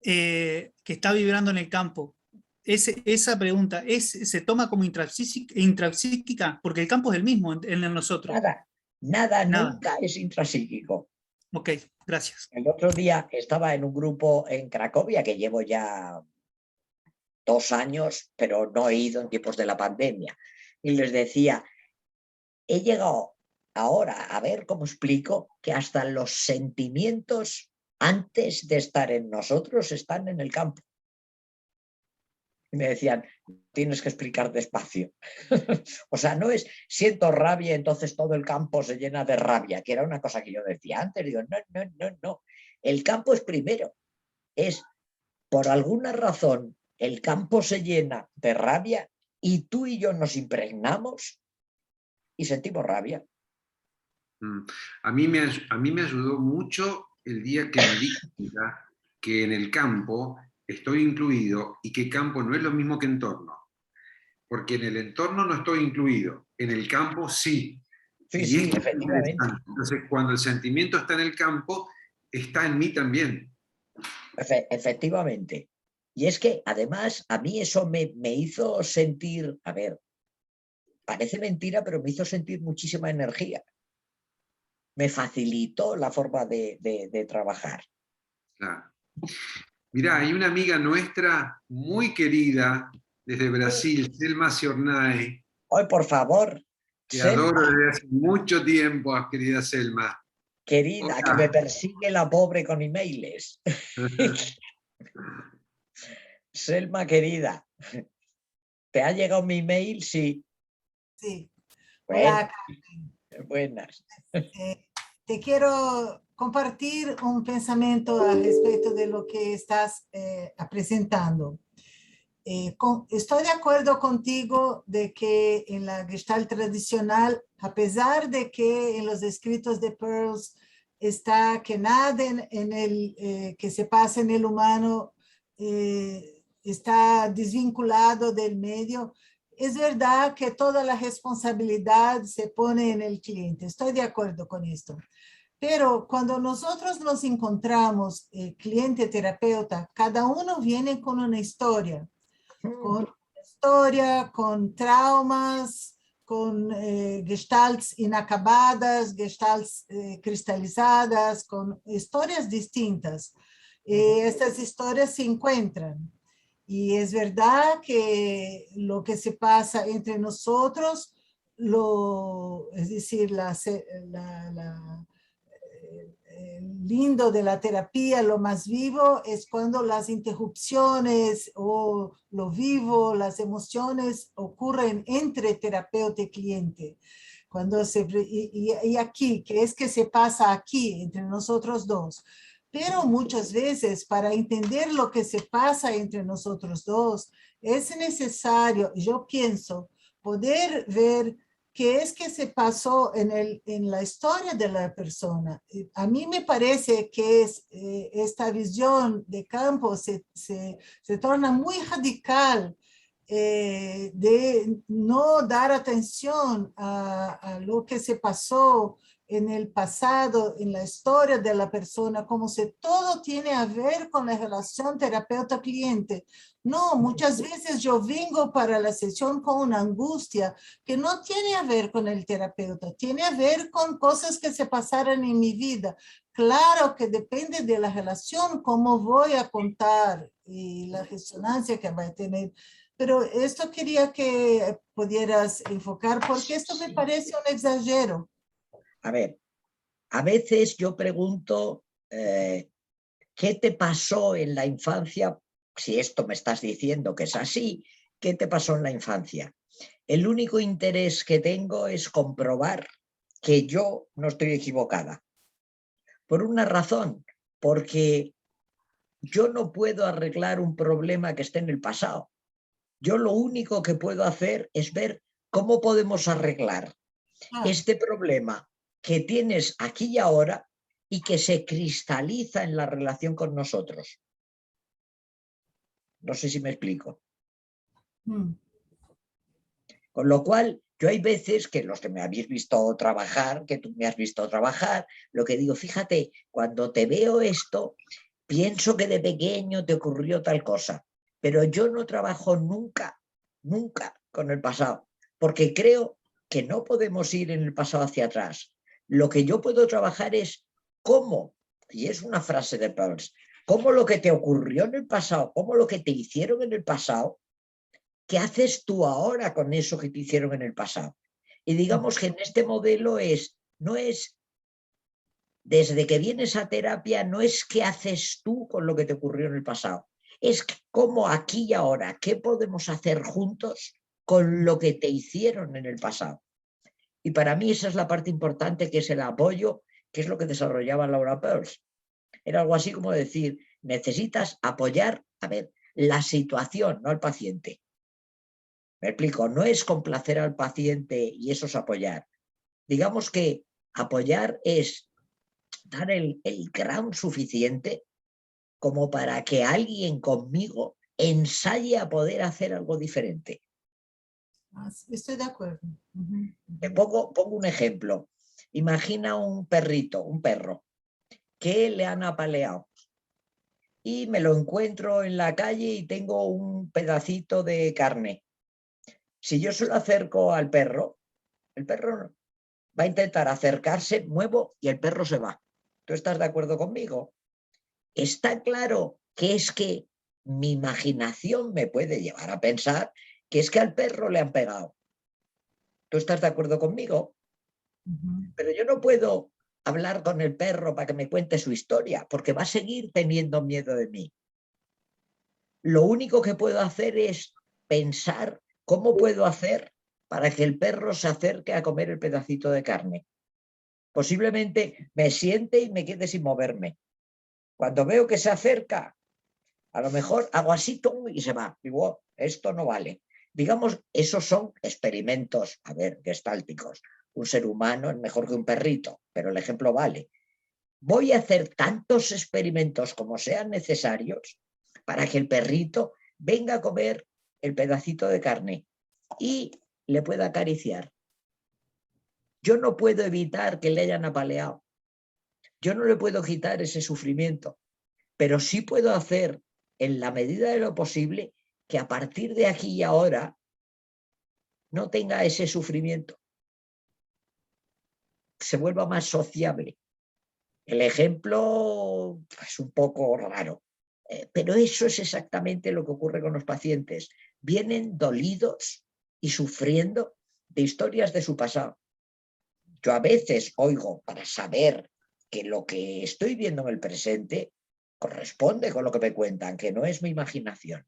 que está vibrando en el campo, esa pregunta se toma como intrapsíquica, porque el campo es el mismo en nosotros. Nada nunca es intrapsíquico. Ok, gracias. El otro día estaba en un grupo en Cracovia, que llevo ya 2 años, pero no he ido en tiempos de la pandemia. Y les decía, he llegado ahora a ver cómo explico que hasta los sentimientos antes de estar en nosotros están en el campo. Y me decían, tienes que explicar despacio. O sea, no es siento rabia, entonces todo el campo se llena de rabia, que era una cosa que yo decía antes. Digo, no. El campo es primero. Es, por alguna razón, el campo se llena de rabia y tú y yo nos impregnamos y sentimos rabia. A mí me ayudó mucho el día que me di cuenta que en el campo estoy incluido y que campo no es lo mismo que entorno. Porque en el entorno no estoy incluido, en el campo sí. Sí, efectivamente. Entonces, cuando el sentimiento está en el campo, está en mí también. Efectivamente. Y es que además a mí eso me hizo sentir, a ver, parece mentira, pero me hizo sentir muchísima energía. Me facilitó la forma de trabajar. Claro. Mirá, hay una amiga nuestra muy querida desde Brasil, Selma Ciornay. ¡Ay, por favor! Que Selma, adoro desde hace mucho tiempo, querida Selma. querida, Hola. que me persigue la pobre con emails. Selma, querida. ¿Te ha llegado mi mail? Sí. Sí. Bueno, Hola, buenas. te quiero compartir un pensamiento al respecto de lo que estás presentando. Estoy de acuerdo contigo de que en la Gestalt tradicional, a pesar de que en los escritos de Peirce está que nada que se pasa en el humano está desvinculado del medio, es verdad que toda la responsabilidad se pone en el cliente. Estoy de acuerdo con esto. Pero cuando nosotros nos encontramos, cliente-terapeuta, cada uno viene con una historia. Con traumas, con gestalts inacabadas, gestalts cristalizadas, con historias distintas. Estas historias se encuentran. Y es verdad que lo que se pasa entre nosotros, es decir, lindo de la terapia, lo más vivo, es cuando las interrupciones o lo vivo, las emociones ocurren entre terapeuta y cliente. Y aquí, que es que se pasa aquí, entre nosotros dos. Pero muchas veces, para entender lo que se pasa entre nosotros dos, es necesario, yo pienso, poder ver qué es que se pasó en la historia de la persona. A mí me parece que esta visión de campo se torna muy radical, de no dar atención a lo que se pasó en el pasado, en la historia de la persona, como si todo tiene a ver con la relación terapeuta-cliente. No, muchas veces yo vengo para la sesión con una angustia que no tiene a ver con el terapeuta, tiene a ver con cosas que se pasaron en mi vida. Claro que depende de la relación, cómo voy a contar y la resonancia que va a tener. Pero esto quería que pudieras enfocar, porque esto me parece un exagero. A ver, a veces yo pregunto, ¿qué te pasó en la infancia? Si esto me estás diciendo que es así, ¿qué te pasó en la infancia? El único interés que tengo es comprobar que yo no estoy equivocada. Por una razón, porque yo no puedo arreglar un problema que esté en el pasado. Yo lo único que puedo hacer es ver cómo podemos arreglar este problema que tienes aquí y ahora y que se cristaliza en la relación con nosotros. No sé si me explico. Con lo cual, yo hay veces que los que me habéis visto trabajar, que tú me has visto trabajar, lo que digo, fíjate, cuando te veo esto, pienso que de pequeño te ocurrió tal cosa, pero yo no trabajo nunca, nunca con el pasado, porque creo que no podemos ir en el pasado hacia atrás. Lo que yo puedo trabajar es cómo, y es una frase de Peirce, cómo lo que te ocurrió en el pasado, cómo lo que te hicieron en el pasado, ¿qué haces tú ahora con eso que te hicieron en el pasado? Y digamos que en este modelo no es, desde que vienes a terapia, no es qué haces tú con lo que te ocurrió en el pasado, es cómo aquí y ahora, qué podemos hacer juntos con lo que te hicieron en el pasado. Y para mí esa es la parte importante, que es el apoyo, que es lo que desarrollaba Laura Peirce. Era algo así como decir, necesitas apoyar, a ver, la situación, no al paciente. Me explico, no es complacer al paciente y eso es apoyar. Digamos que apoyar es dar el ground suficiente como para que alguien conmigo ensaye a poder hacer algo diferente. Estoy de acuerdo. Te pongo un ejemplo. Imagina un perrito, un perro, que le han apaleado y me lo encuentro en la calle y tengo un pedacito de carne. Si yo se lo acerco al perro, el perro va a intentar acercarse, muevo y el perro se va. ¿Tú estás de acuerdo conmigo? Está claro que es que mi imaginación me puede llevar a pensar que es que al perro le han pegado. ¿Tú estás de acuerdo conmigo? Pero yo no puedo hablar con el perro para que me cuente su historia, porque va a seguir teniendo miedo de mí. Lo único que puedo hacer es pensar ¿cómo puedo hacer para que el perro se acerque a comer el pedacito de carne? Posiblemente me siente y me quede sin moverme. Cuando veo que se acerca, a lo mejor hago así y se va. Digo, oh, esto no vale. Digamos, esos son experimentos, a ver, gestálticos. Un ser humano es mejor que un perrito, pero el ejemplo vale. Voy a hacer tantos experimentos como sean necesarios para que el perrito venga a comer el pedacito de carne y le pueda acariciar. Yo no puedo evitar que le hayan apaleado. Yo no le puedo quitar ese sufrimiento, pero sí puedo hacer, en la medida de lo posible, que a partir de aquí y ahora no tenga ese sufrimiento, se vuelva más sociable. El ejemplo es un poco raro, pero eso es exactamente lo que ocurre con los pacientes. Vienen dolidos y sufriendo de historias de su pasado. Yo a veces oigo, para saber que lo que estoy viendo en el presente corresponde con lo que me cuentan, que no es mi imaginación.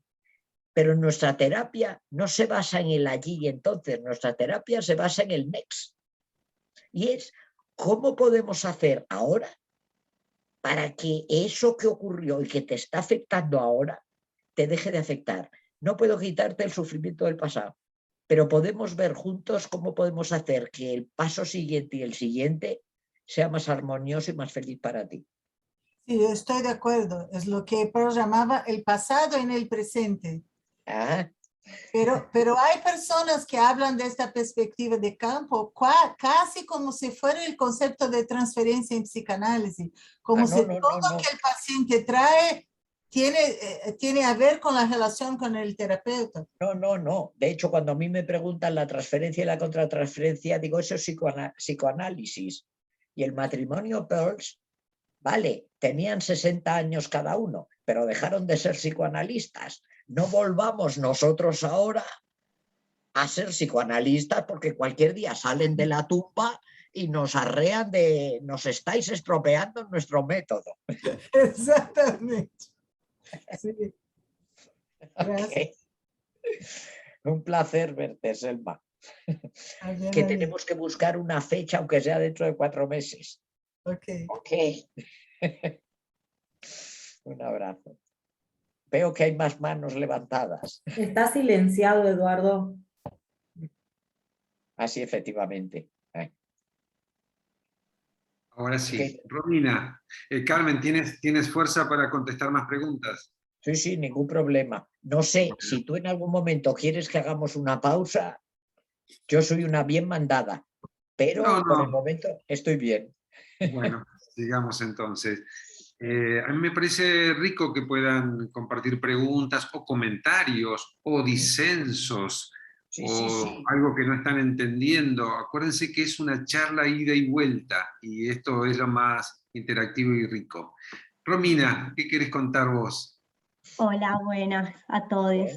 Pero nuestra terapia no se basa en el allí y entonces, nuestra terapia se basa en el next. Y es cómo podemos hacer ahora para que eso que ocurrió y que te está afectando ahora te deje de afectar. No puedo quitarte el sufrimiento del pasado, pero podemos ver juntos cómo podemos hacer que el paso siguiente y el siguiente sea más armonioso y más feliz para ti. Sí, yo estoy de acuerdo. Es lo que Pearl llamaba el pasado en el presente. Ah, Pero hay personas que hablan de esta perspectiva de campo casi como si fuera el concepto de transferencia en psicanálisis, como si todo que el paciente trae tiene a ver con la relación con el terapeuta. No. De hecho, cuando a mí me preguntan la transferencia y la contratransferencia, digo, eso es psicoanálisis. Y el matrimonio Pearls, vale, tenían 60 años cada uno, pero dejaron de ser psicoanalistas. No volvamos nosotros ahora a ser psicoanalistas porque cualquier día salen de la tumba y nos arrean de nos estáis estropeando nuestro método. Exactamente. Sí. Gracias. Okay. Un placer verte, Selma. Que tenemos que buscar una fecha, aunque sea dentro de 4 meses. Ok. Un abrazo. Veo que hay más manos levantadas. Está silenciado, Eduardo. Así, efectivamente. Ahora sí. Romina, Carmen, ¿tienes fuerza para contestar más preguntas? Sí, ningún problema. No sé, si tú en algún momento quieres que hagamos una pausa, yo soy una bien mandada, pero por el momento estoy bien. Bueno, sigamos entonces. A mí me parece rico que puedan compartir preguntas o comentarios o disensos o algo que no están entendiendo. Acuérdense que es una charla ida y vuelta y esto es lo más interactivo y rico. Romina, ¿qué querés contar vos? Hola, buenas a todos.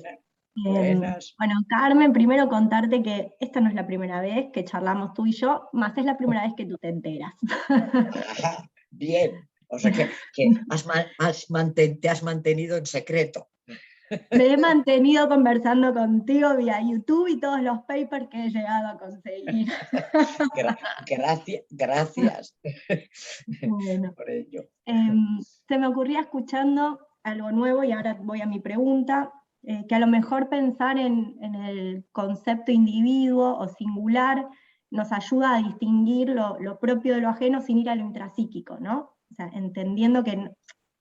Buenas. Bueno, Carmen, primero contarte que esta no es la primera vez que charlamos tú y yo, más es la primera vez que tú te enteras. Ajá, bien. O sea que te has mantenido en secreto. Me he mantenido conversando contigo vía YouTube y todos los papers que he llegado a conseguir. Gracias. Bueno, por ello. se me ocurría escuchando algo nuevo y ahora voy a mi pregunta, que a lo mejor pensar en el concepto individuo o singular nos ayuda a distinguir lo propio de lo ajeno sin ir a lo intrapsíquico, ¿no? O sea, entendiendo que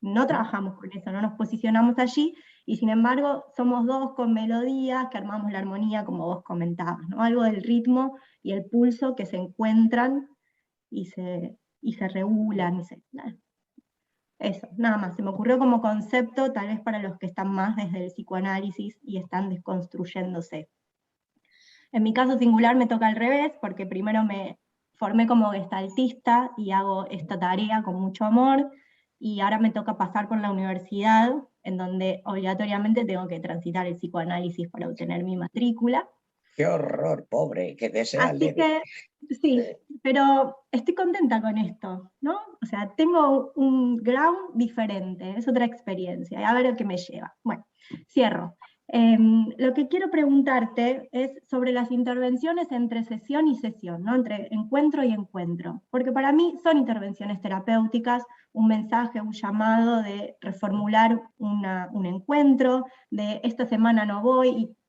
no trabajamos con eso, no nos posicionamos allí, y sin embargo somos dos con melodías que armamos la armonía, como vos comentabas, ¿no? Algo del ritmo y el pulso que se encuentran y se regulan. Eso, nada más, se me ocurrió como concepto, tal vez para los que están más desde el psicoanálisis y están desconstruyéndose. En mi caso singular me toca al revés, porque primero me formé como gestaltista y hago esta tarea con mucho amor, y ahora me toca pasar por la universidad, en donde obligatoriamente tengo que transitar el psicoanálisis para obtener mi matrícula. ¡Qué horror, pobre! Que desea Así leve. que, sí, pero estoy contenta con esto, ¿no? O sea, tengo un ground diferente, es otra experiencia, y a ver qué me lleva. Bueno, cierro. Lo que quiero preguntarte es sobre las intervenciones entre sesión y sesión, ¿no? Entre encuentro y encuentro, porque para mí son intervenciones terapéuticas, un mensaje, un llamado de reformular un encuentro, de esta semana no voy,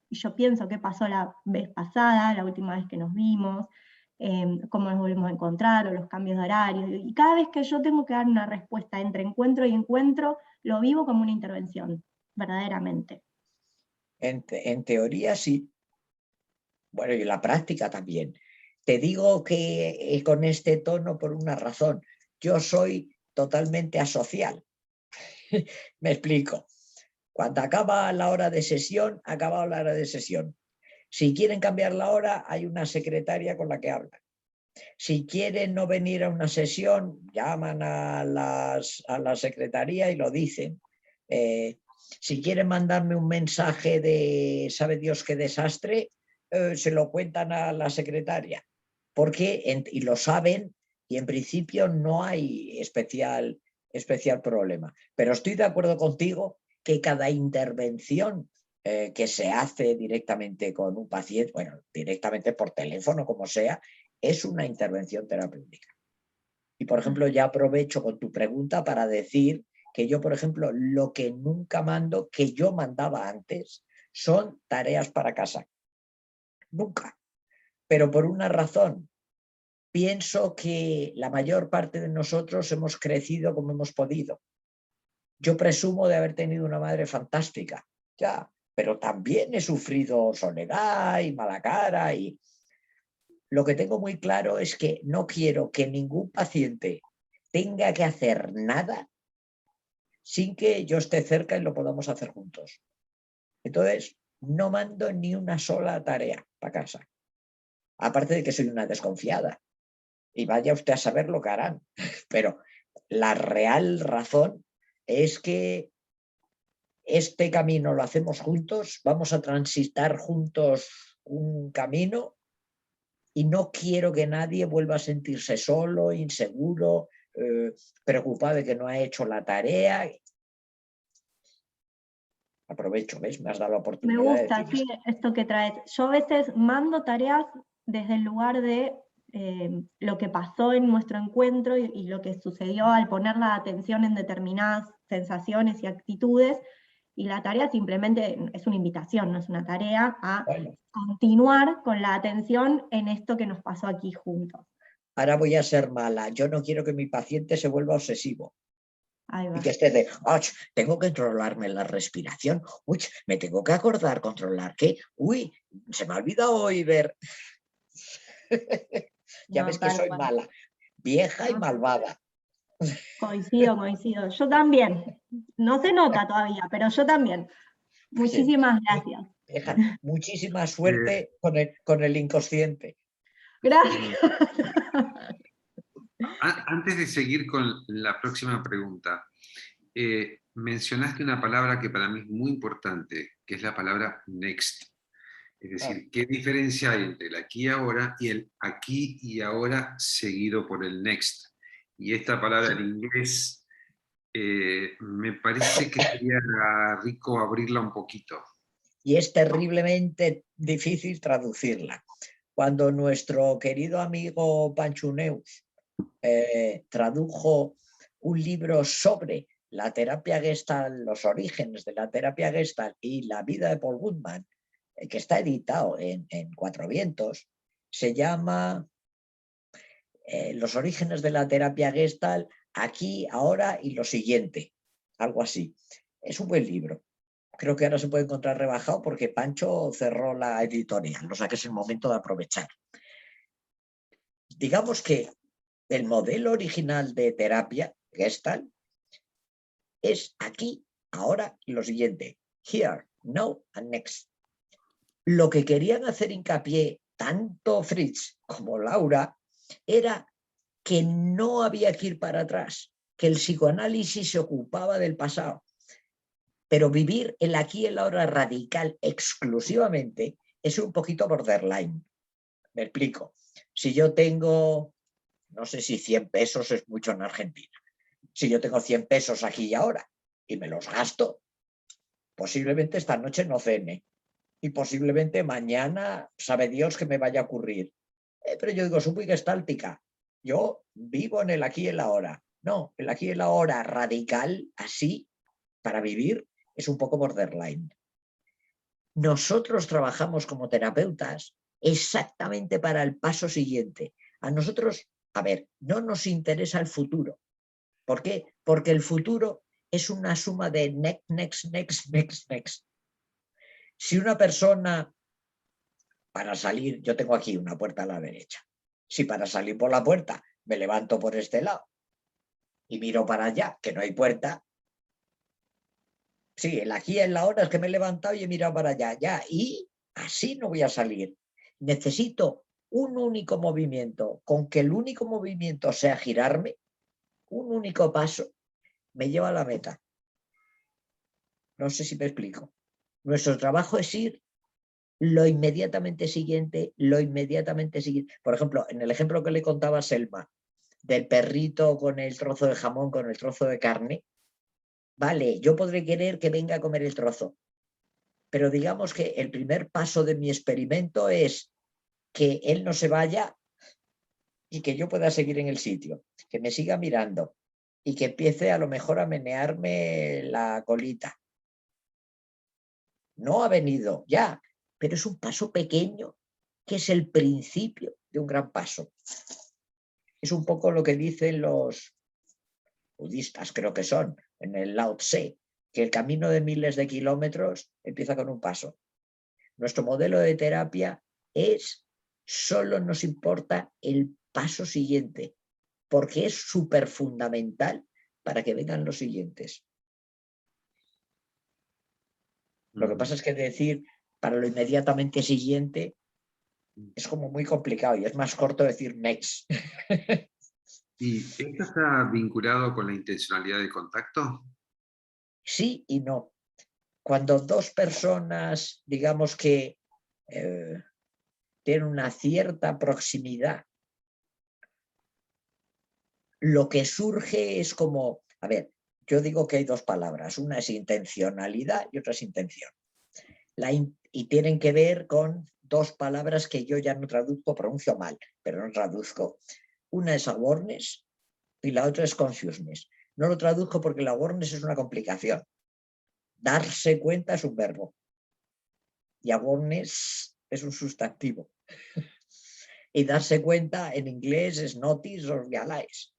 y yo pienso qué pasó la vez pasada, la última vez que nos vimos, cómo nos volvemos a encontrar, o los cambios de horario, y cada vez que yo tengo que dar una respuesta entre encuentro y encuentro, lo vivo como una intervención, verdaderamente. En teoría sí. Bueno, y en la práctica también. Te digo que con este tono por una razón. Yo soy totalmente asocial. Me explico. Cuando acaba la hora de sesión, ha acabado la hora de sesión. Si quieren cambiar la hora, hay una secretaria con la que hablan. Si quieren no venir a una sesión, llaman a la secretaría y lo dicen. Si quieren mandarme un mensaje de sabe Dios qué desastre, se lo cuentan a la secretaria. Porque, y lo saben, y en principio no hay especial problema. Pero estoy de acuerdo contigo que cada intervención que se hace directamente con un paciente, bueno, directamente por teléfono, como sea, es una intervención terapéutica. Y, por ejemplo, ya aprovecho con tu pregunta para decir que yo, por ejemplo, lo que nunca mando, que yo mandaba antes, son tareas para casa. Nunca. Pero por una razón. Pienso que la mayor parte de nosotros hemos crecido como hemos podido. Yo presumo de haber tenido una madre fantástica, ya, pero también he sufrido soledad y mala cara y... Lo que tengo muy claro es que no quiero que ningún paciente tenga que hacer nada sin que yo esté cerca y lo podamos hacer juntos. Entonces, no mando ni una sola tarea para casa. Aparte de que soy una desconfiada. Y vaya usted a saber lo que harán. Pero la real razón es que este camino lo hacemos juntos, vamos a transitar juntos un camino. Y no quiero que nadie vuelva a sentirse solo, inseguro, preocupado de que no ha hecho la tarea. Aprovecho, ¿ves? Me has dado la oportunidad. Me gusta, sí, esto que traes. Yo a veces mando tareas desde el lugar de lo que pasó en nuestro encuentro y lo que sucedió al poner la atención en determinadas sensaciones y actitudes. Y la tarea simplemente es una invitación, no es una tarea a continuar con la atención en esto que nos pasó aquí juntos. Ahora voy a ser mala. Yo no quiero que mi paciente se vuelva obsesivo. Ahí va. Y que esté de, tengo que controlarme la respiración. Uy, me tengo que acordar controlar qué. Uy, se me ha olvidado hoy ver. Ya no, ves que soy mala. Vieja y malvada. Coincido. Yo también. No se nota todavía, pero yo también. Muchísimas gracias. Muchísima suerte con el inconsciente. Gracias. Antes de seguir con la próxima pregunta, mencionaste una palabra que para mí es muy importante, que es la palabra next. Es decir, ¿qué diferencia hay entre el aquí y ahora y el aquí y ahora seguido por el next? Y esta palabra en inglés me parece que sería rico abrirla un poquito. Y es terriblemente difícil traducirla. Cuando nuestro querido amigo Pancho Neus tradujo un libro sobre la terapia Gestalt, los orígenes de la terapia Gestalt y la vida de Paul Goodman, que está editado en Cuatro Vientos, se llama Los orígenes de la terapia Gestalt, aquí, ahora y lo siguiente, algo así. Es un buen libro. Creo que ahora se puede encontrar rebajado porque Pancho cerró la editorial, o sea que es el momento de aprovechar. Digamos que el modelo original de terapia Gestalt es aquí, ahora y lo siguiente. Here, now and next. Lo que querían hacer hincapié tanto Fritz como Laura era que no había que ir para atrás, que el psicoanálisis se ocupaba del pasado. Pero vivir el aquí y el ahora radical exclusivamente es un poquito borderline. Me explico. Si yo tengo, no sé si 100 pesos es mucho en Argentina. Si yo tengo 100 pesos aquí y ahora y me los gasto, posiblemente esta noche no cene y posiblemente mañana sabe Dios que me vaya a ocurrir. Pero yo digo, soy muy gestáltica. Yo vivo en el aquí y el ahora. No, el aquí y el ahora radical, así, para vivir, es un poco borderline. Nosotros trabajamos como terapeutas exactamente para el paso siguiente. A nosotros, a ver, no nos interesa el futuro. ¿Por qué? Porque el futuro es una suma de next. Si una persona, para salir, yo tengo aquí una puerta a la derecha. Si para salir por la puerta me levanto por este lado y miro para allá, que no hay puerta, sí, el aquí y el ahora es que me he levantado y he mirado para allá, ya, y así no voy a salir. Necesito un único movimiento, con que el único movimiento sea girarme, un único paso, me lleva a la meta. No sé si me explico. Nuestro trabajo es ir lo inmediatamente siguiente. Por ejemplo, en el ejemplo que le contaba Selma, del perrito con el trozo de jamón, con el trozo de carne, vale, yo podré querer que venga a comer el trozo, pero digamos que el primer paso de mi experimento es que él no se vaya y que yo pueda seguir en el sitio, que me siga mirando y que empiece a lo mejor a menearme la colita. No ha venido ya, pero es un paso pequeño que es el principio de un gran paso. Es un poco lo que dicen los budistas, creo que son, en el Lao Tse, que el camino de miles de kilómetros empieza con un paso. Nuestro modelo de terapia es, solo nos importa el paso siguiente, porque es súper fundamental para que vengan los siguientes. Lo que pasa es que decir para lo inmediatamente siguiente es como muy complicado y es más corto decir next. ¿Y esto está vinculado con la intencionalidad de contacto? Sí y no. Cuando dos personas, digamos que tienen una cierta proximidad, lo que surge es como, a ver, yo digo que hay dos palabras, una es intencionalidad y otra es intención. Y tienen que ver con dos palabras que yo ya no traduzco, pronuncio mal, pero no traduzco. Una es awareness y la otra es consciousness. No lo traduzco porque la awareness es una complicación. Darse cuenta es un verbo y awareness es un sustantivo. Y darse cuenta en inglés es notice o realize.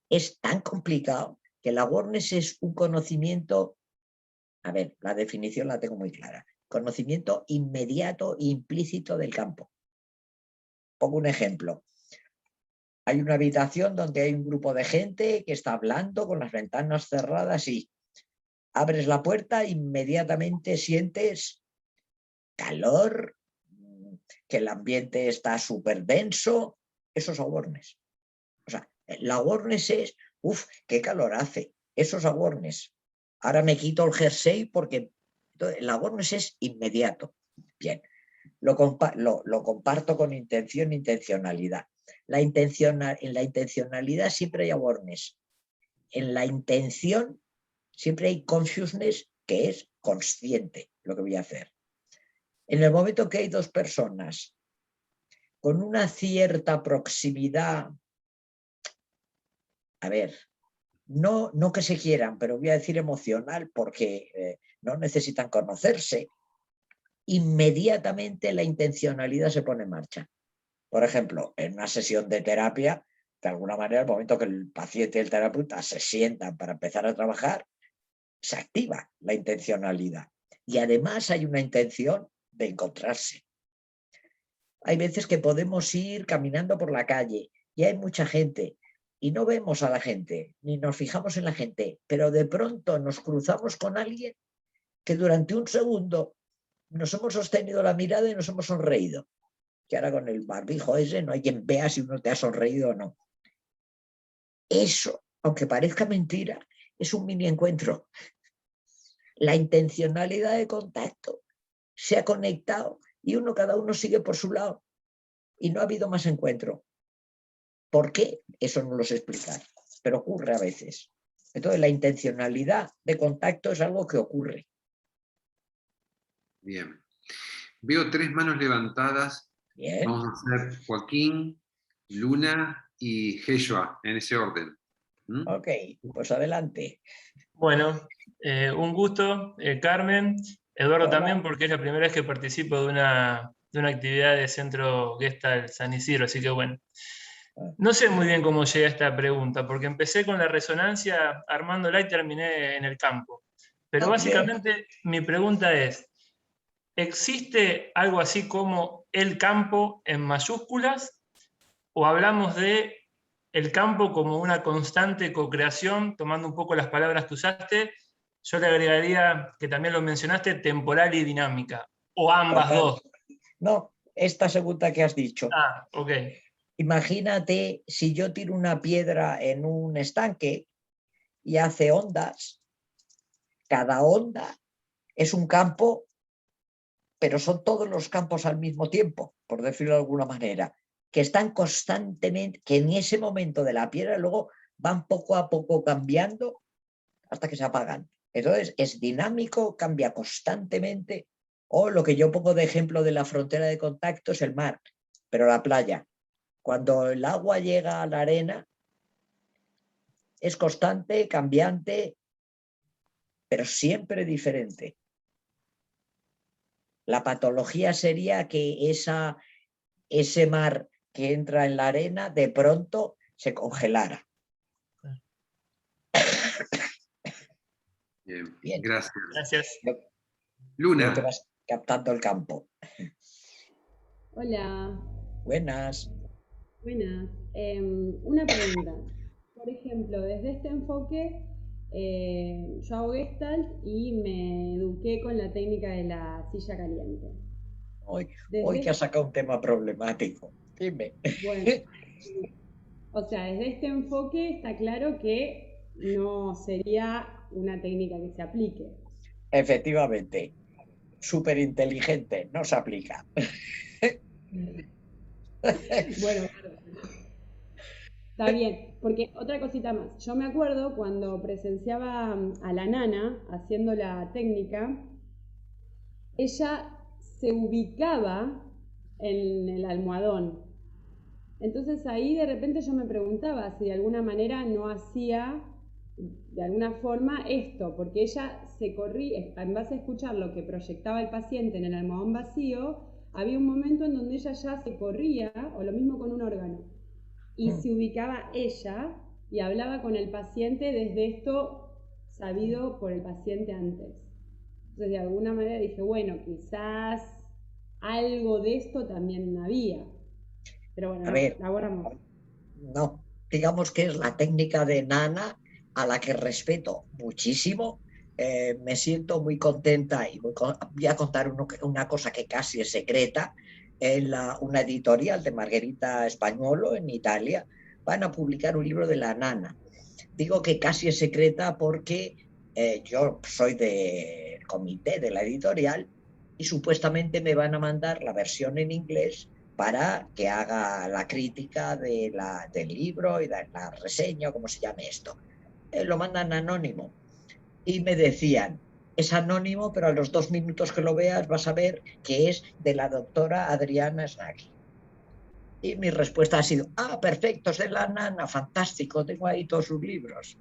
Es tan complicado que la awareness es un conocimiento, a ver, la definición la tengo muy clara, conocimiento inmediato e implícito del campo. Pongo un ejemplo. Hay una habitación donde hay un grupo de gente que está hablando con las ventanas cerradas y abres la puerta, inmediatamente sientes calor, que el ambiente está súper denso. Eso es awareness. O sea, la awareness es, qué calor hace. Eso es awareness. Ahora me quito el jersey porque el awareness es inmediato. Bien, lo comparto con intención e intencionalidad. En la intencionalidad siempre hay awareness. En la intención siempre hay consciousness, que es consciente lo que voy a hacer. En el momento que hay dos personas con una cierta proximidad, a ver, no que se quieran, pero voy a decir emocional porque no necesitan conocerse, inmediatamente la intencionalidad se pone en marcha. Por ejemplo, en una sesión de terapia, de alguna manera, el momento que el paciente y el terapeuta se sientan para empezar a trabajar, se activa la intencionalidad. Y además hay una intención de encontrarse. Hay veces que podemos ir caminando por la calle y hay mucha gente y no vemos a la gente, ni nos fijamos en la gente, pero de pronto nos cruzamos con alguien que durante un segundo nos hemos sostenido la mirada y nos hemos sonreído. Que ahora con el barbijo ese no hay quien vea si uno te ha sonreído o no. Eso, aunque parezca mentira, es un mini encuentro. La intencionalidad de contacto se ha conectado y cada uno sigue por su lado y no ha habido más encuentro. ¿Por qué? Eso no lo sé explicar, pero ocurre a veces. Entonces la intencionalidad de contacto es algo que ocurre. Bien. Veo 3 manos levantadas. Bien. Vamos a hacer Joaquín, Luna y Jeshua, en ese orden. ¿Mm? Ok, pues adelante. Bueno, un gusto, Carmen. Eduardo Hola. también, porque es la primera vez que participo de una actividad de Centro Gestalt San Isidro, así que bueno. No sé muy bien cómo llegué a esta pregunta, porque empecé con la resonancia armándola y terminé en el campo. Pero Ok. básicamente mi pregunta es, ¿existe algo así como el campo en mayúsculas? ¿O hablamos de el campo como una constante co-creación, tomando un poco las palabras que usaste? Yo le agregaría, que también lo mencionaste, temporal y dinámica, o ambas Total. dos. No, esta segunda que has dicho. Ah, ok. Imagínate si yo tiro una piedra en un estanque y hace ondas. Cada onda es un campo, pero son todos los campos al mismo tiempo, por decirlo de alguna manera, que están constantemente, que en ese momento de la piedra luego van poco a poco cambiando hasta que se apagan. Entonces es dinámico, cambia constantemente. O lo que yo pongo de ejemplo de la frontera de contacto es el mar, pero la playa. Cuando el agua llega a la arena, es constante, cambiante, pero siempre diferente. La patología sería que ese mar que entra en la arena de pronto se congelara. Bien. Bien. Gracias. Gracias. Luna. Te vas captando el campo. Hola. Buenas. Buenas. Una pregunta. Por ejemplo, desde este enfoque, yo hago Gestalt y me eduqué con la técnica de la silla caliente. Hoy que has sacado un tema problemático. Dime. Bueno, o sea, desde este enfoque está claro que no sería una técnica que se aplique. Efectivamente. Súper inteligente, no se aplica. Bueno, está bien, porque otra cosita más. Yo me acuerdo cuando presenciaba a la nana haciendo la técnica, ella se ubicaba en el almohadón. Entonces ahí de repente yo me preguntaba si de alguna manera no hacía de alguna forma esto, porque ella se corría, en base a escuchar lo que proyectaba el paciente en el almohadón vacío, había un momento en donde ella ya se corría, o lo mismo con un órgano, y se ubicaba ella y hablaba con el paciente desde esto sabido por el paciente antes. Entonces de alguna manera dije, bueno, quizás algo de esto también había. Pero bueno, A ver, la borramos. No, digamos que es la técnica de Nana a la que respeto muchísimo. Me siento muy contenta y voy a contar una cosa que casi es secreta. En una editorial de Margherita Spagnuolo en Italia van a publicar un libro de la Nana. Digo que casi es secreta porque yo soy del comité de la editorial y supuestamente me van a mandar la versión en inglés para que haga la crítica del libro y la reseña, como se llame esto. Lo mandan anónimo. Y me decían, es anónimo, pero a los 2 minutos que lo veas vas a ver que es de la doctora Adriana Snaghi. Y mi respuesta ha sido, perfecto, es de la Nana, fantástico, tengo ahí todos sus libros.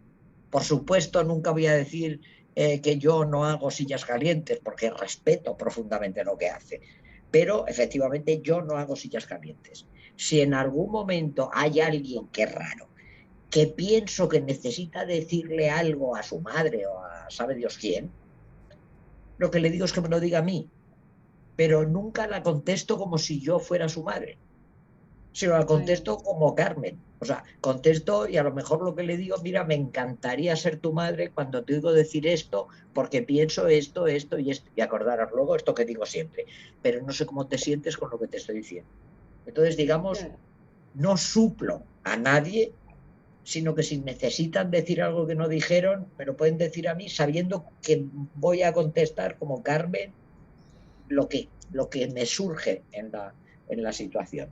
Por supuesto, nunca voy a decir que yo no hago sillas calientes, porque respeto profundamente lo que hace. Pero efectivamente yo no hago sillas calientes. Si en algún momento hay alguien, que es raro, que pienso que necesita decirle algo a su madre o a sabe Dios quién, lo que le digo es que me lo diga a mí, pero nunca la contesto como si yo fuera su madre, sino la contesto como Carmen. O sea, contesto y a lo mejor lo que le digo, mira, me encantaría ser tu madre cuando te oigo decir esto, porque pienso esto y esto, y acordaros luego esto que digo siempre, pero no sé cómo te sientes con lo que te estoy diciendo. Entonces, digamos, no suplo a nadie, sino que si necesitan decir algo que no dijeron, me lo pueden decir a mí, sabiendo que voy a contestar como Carmen lo que me surge en la situación.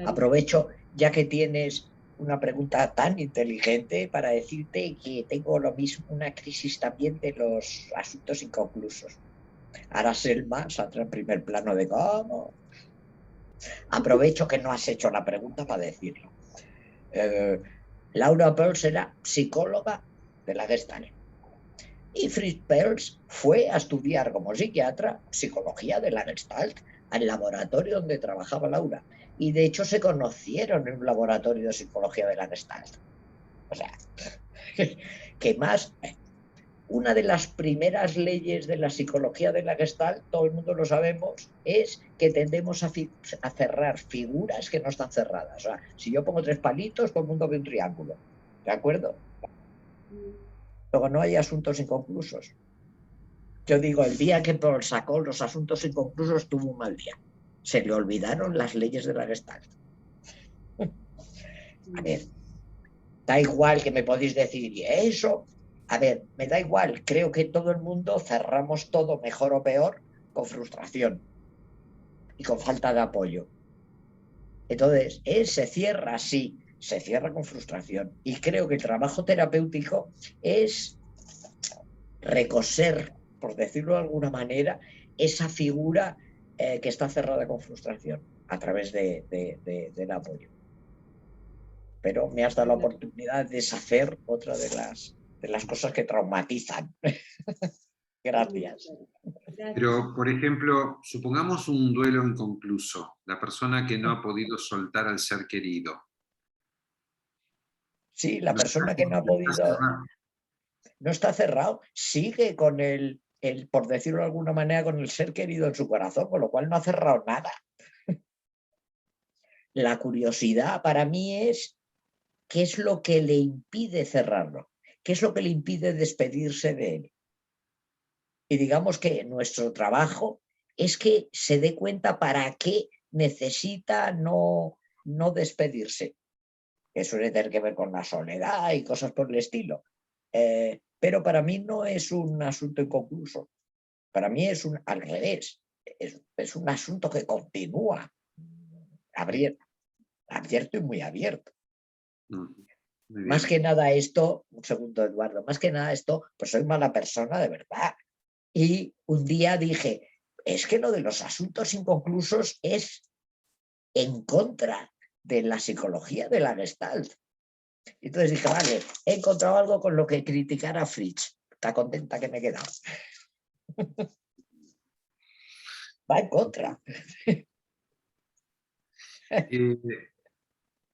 Aprovecho, ya que tienes una pregunta tan inteligente, para decirte que tengo lo mismo, una crisis también de los asuntos inconclusos. Ahora Selma saldrá en primer plano de cómo. Aprovecho que no has hecho la pregunta para decirlo. Laura Perls era psicóloga de la Gestalt. Y Fritz Perls fue a estudiar como psiquiatra psicología de la Gestalt al laboratorio donde trabajaba Laura. Y de hecho se conocieron en un laboratorio de psicología de la Gestalt. O sea, ¿qué más? Una de las primeras leyes de la psicología de la Gestalt, todo el mundo lo sabemos, es que tendemos a cerrar figuras que no están cerradas. O sea, si yo pongo 3 palitos, todo el mundo ve un triángulo. ¿De acuerdo? Luego no hay asuntos inconclusos. Yo digo, el día que Paul sacó los asuntos inconclusos tuvo un mal día. Se le olvidaron las leyes de la Gestalt. A ver, da igual que me podéis decir, ¿y eso? A ver, me da igual, creo que todo el mundo cerramos todo, mejor o peor, con frustración y con falta de apoyo. Entonces, se cierra así, se cierra con frustración. Y creo que el trabajo terapéutico es recoser, por decirlo de alguna manera, esa figura que está cerrada con frustración a través del apoyo. Pero me has dado la oportunidad de deshacer otra de las cosas que traumatizan. Gracias. Pero, por ejemplo, supongamos un duelo inconcluso, la persona que no ha podido soltar al ser querido. Sí, la persona que no ha podido, no está cerrado, sigue con por decirlo de alguna manera, con el ser querido en su corazón, con lo cual no ha cerrado nada. La curiosidad para mí es qué es lo que le impide cerrarlo, qué es lo que le impide despedirse de él. Y digamos que nuestro trabajo es que se dé cuenta para qué necesita no despedirse. Que suele tener que ver con la soledad y cosas por el estilo. Pero para mí no es un asunto inconcluso. Para mí es al revés. Es un asunto que continúa abierto y muy abierto. Más que nada esto, un segundo Eduardo, más que nada esto, pues soy mala persona de verdad. Y un día dije, es que lo de los asuntos inconclusos es en contra de la psicología de la Gestalt. Entonces dije, vale, he encontrado algo con lo que criticar a Fritz. Está contenta que me he quedado. Va en contra.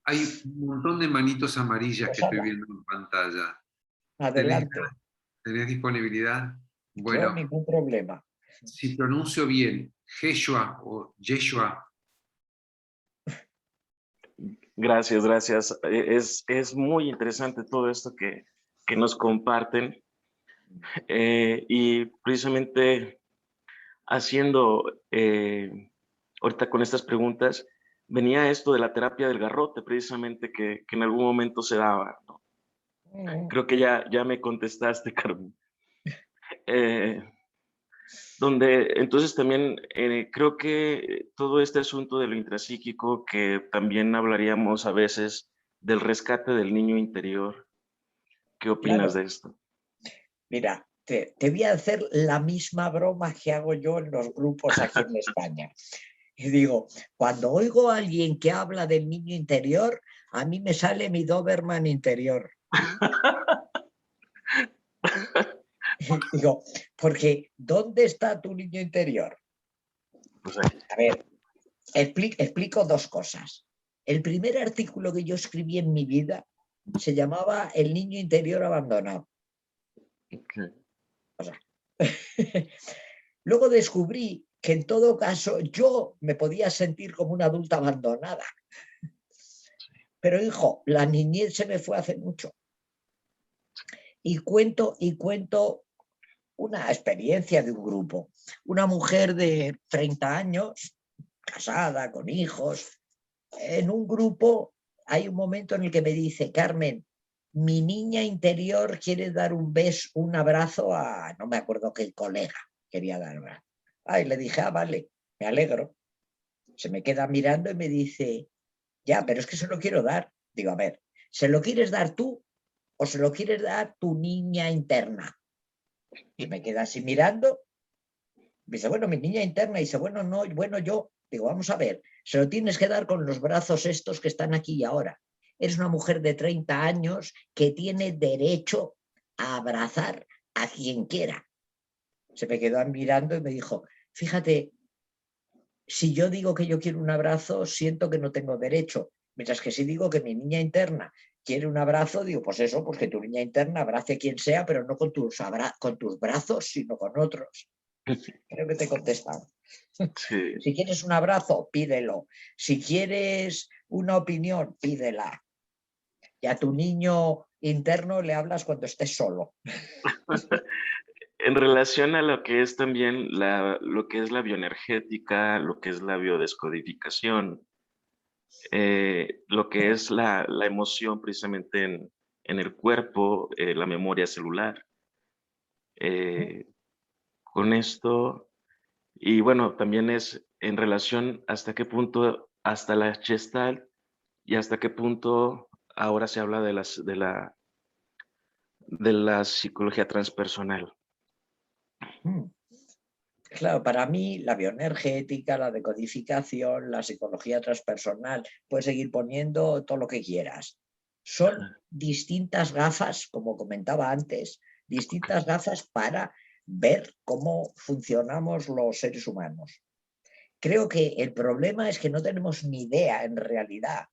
Hay un montón de manitos amarillas Pues que estoy habla. viendo en pantalla. Adelante. ¿Tenés disponibilidad? Yo Bueno, ningún problema. si pronuncio bien, Jeshua o Yeshua. Gracias, gracias. Es muy interesante todo esto que nos comparten. Y precisamente haciendo, ahorita con estas preguntas, venía esto de la terapia del garrote, precisamente que en algún momento se daba, ¿no? Creo que ya me contestaste, Carmen. Donde entonces también creo que todo este asunto de lo intrapsíquico, que también hablaríamos a veces del rescate del niño interior. ¿Qué opinas de esto? Mira, te voy a hacer la misma broma que hago yo en los grupos aquí en España. Y digo, cuando oigo a alguien que habla del niño interior, a mí me sale mi Doberman interior. Digo, porque ¿dónde está tu niño interior? A ver, explico 2 cosas. El primer artículo que yo escribí en mi vida se llamaba El niño interior abandonado. O sea, luego descubrí que en todo caso yo me podía sentir como una adulta abandonada. Pero hijo, la niñez se me fue hace mucho. Y cuento una experiencia de un grupo. Una mujer de 30 años, casada, con hijos. En un grupo hay un momento en el que me dice, Carmen, mi niña interior quiere dar un beso, un abrazo a, no me acuerdo qué colega quería dar. Y le dije, vale, me alegro. Se me queda mirando y me dice, ya, pero es que se lo quiero dar. Digo, a ver, ¿se lo quieres dar tú o se lo quieres dar tu niña interna? Y me queda así mirando Me dice, bueno, mi niña interna. Y dice, bueno, no, bueno, yo. Digo, vamos a ver, se lo tienes que dar con los brazos estos que están aquí y ahora. Eres una mujer de 30 años que tiene derecho a abrazar a quien quiera. Se me quedó mirando y me dijo, fíjate, si yo digo que yo quiero un abrazo, siento que no tengo derecho. Mientras que si digo que mi niña interna quiere un abrazo, digo, pues eso, pues que tu niña interna abrace a quien sea, pero no con tus brazos, sino con otros. Creo que te he contestado. Sí. Si quieres un abrazo, pídelo. Si quieres una opinión, pídela. Y a tu niño interno le hablas cuando estés solo. En relación a lo que es también lo que es la bioenergética, lo que es la biodescodificación, lo que es la emoción precisamente en el cuerpo, la memoria celular. Con esto, y bueno, también es en relación hasta qué punto, hasta la Gestalt, y hasta qué punto ahora se habla de la psicología transpersonal. Claro, para mí la bioenergética, la decodificación, la psicología transpersonal, puedes seguir poniendo todo lo que quieras. Son distintas gafas, como comentaba antes, distintas gafas para ver cómo funcionamos los seres humanos. Creo que el problema es que no tenemos ni idea en realidad,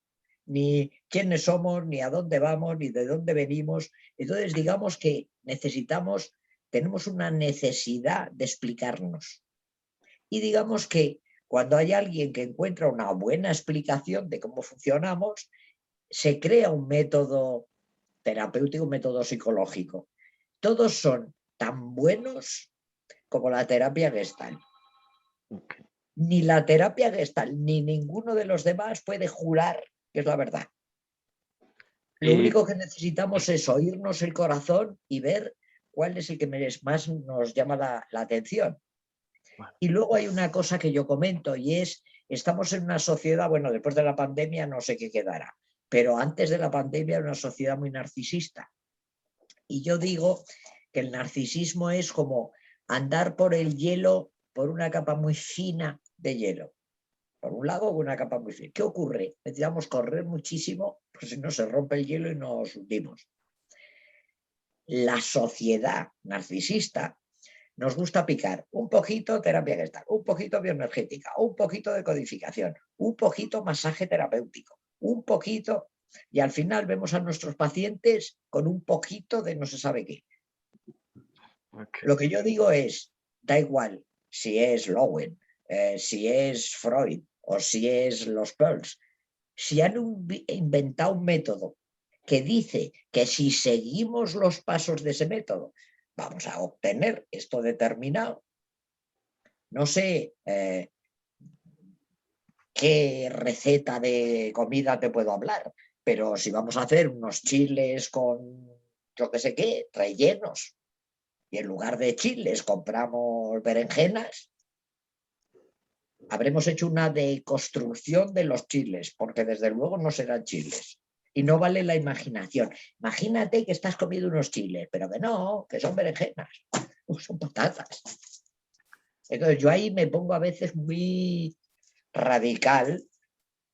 ni quiénes somos, ni a dónde vamos, ni de dónde venimos. Entonces, digamos que tenemos una necesidad de explicarnos. Y digamos que cuando hay alguien que encuentra una buena explicación de cómo funcionamos, se crea un método terapéutico, un método psicológico. Todos son tan buenos como la terapia Gestalt. Ni la terapia Gestalt ni ninguno de los demás puede jurar que es la verdad. Lo único que necesitamos es oírnos el corazón y ver cuál es el que más nos llama la atención. Y luego hay una cosa que yo comento y es, estamos en una sociedad, bueno, después de la pandemia no sé qué quedará, pero antes de la pandemia era una sociedad muy narcisista. Y yo digo que el narcisismo es como andar por el hielo, por una capa muy fina de hielo. Por un lago con una capa muy fina. ¿Qué ocurre? Necesitamos correr muchísimo, porque si no se rompe el hielo y nos hundimos. La sociedad narcisista nos gusta picar un poquito terapia Gestalt, un poquito bioenergética, un poquito de codificación, un poquito masaje terapéutico, un poquito, y al final vemos a nuestros pacientes con un poquito de no se sabe qué. Okay. Lo que yo digo es, da igual si es Lowen, si es Freud o si es los Pearls, si han inventado un método que dice que si seguimos los pasos de ese método vamos a obtener esto determinado. No sé qué receta de comida te puedo hablar, pero si vamos a hacer unos chiles con yo qué sé qué, rellenos, y en lugar de chiles compramos berenjenas, habremos hecho una deconstrucción de los chiles, porque desde luego no serán chiles. Y no vale la imaginación. Imagínate que estás comiendo unos chiles, pero que no, que son berenjenas, son patatas. Entonces yo ahí me pongo a veces muy radical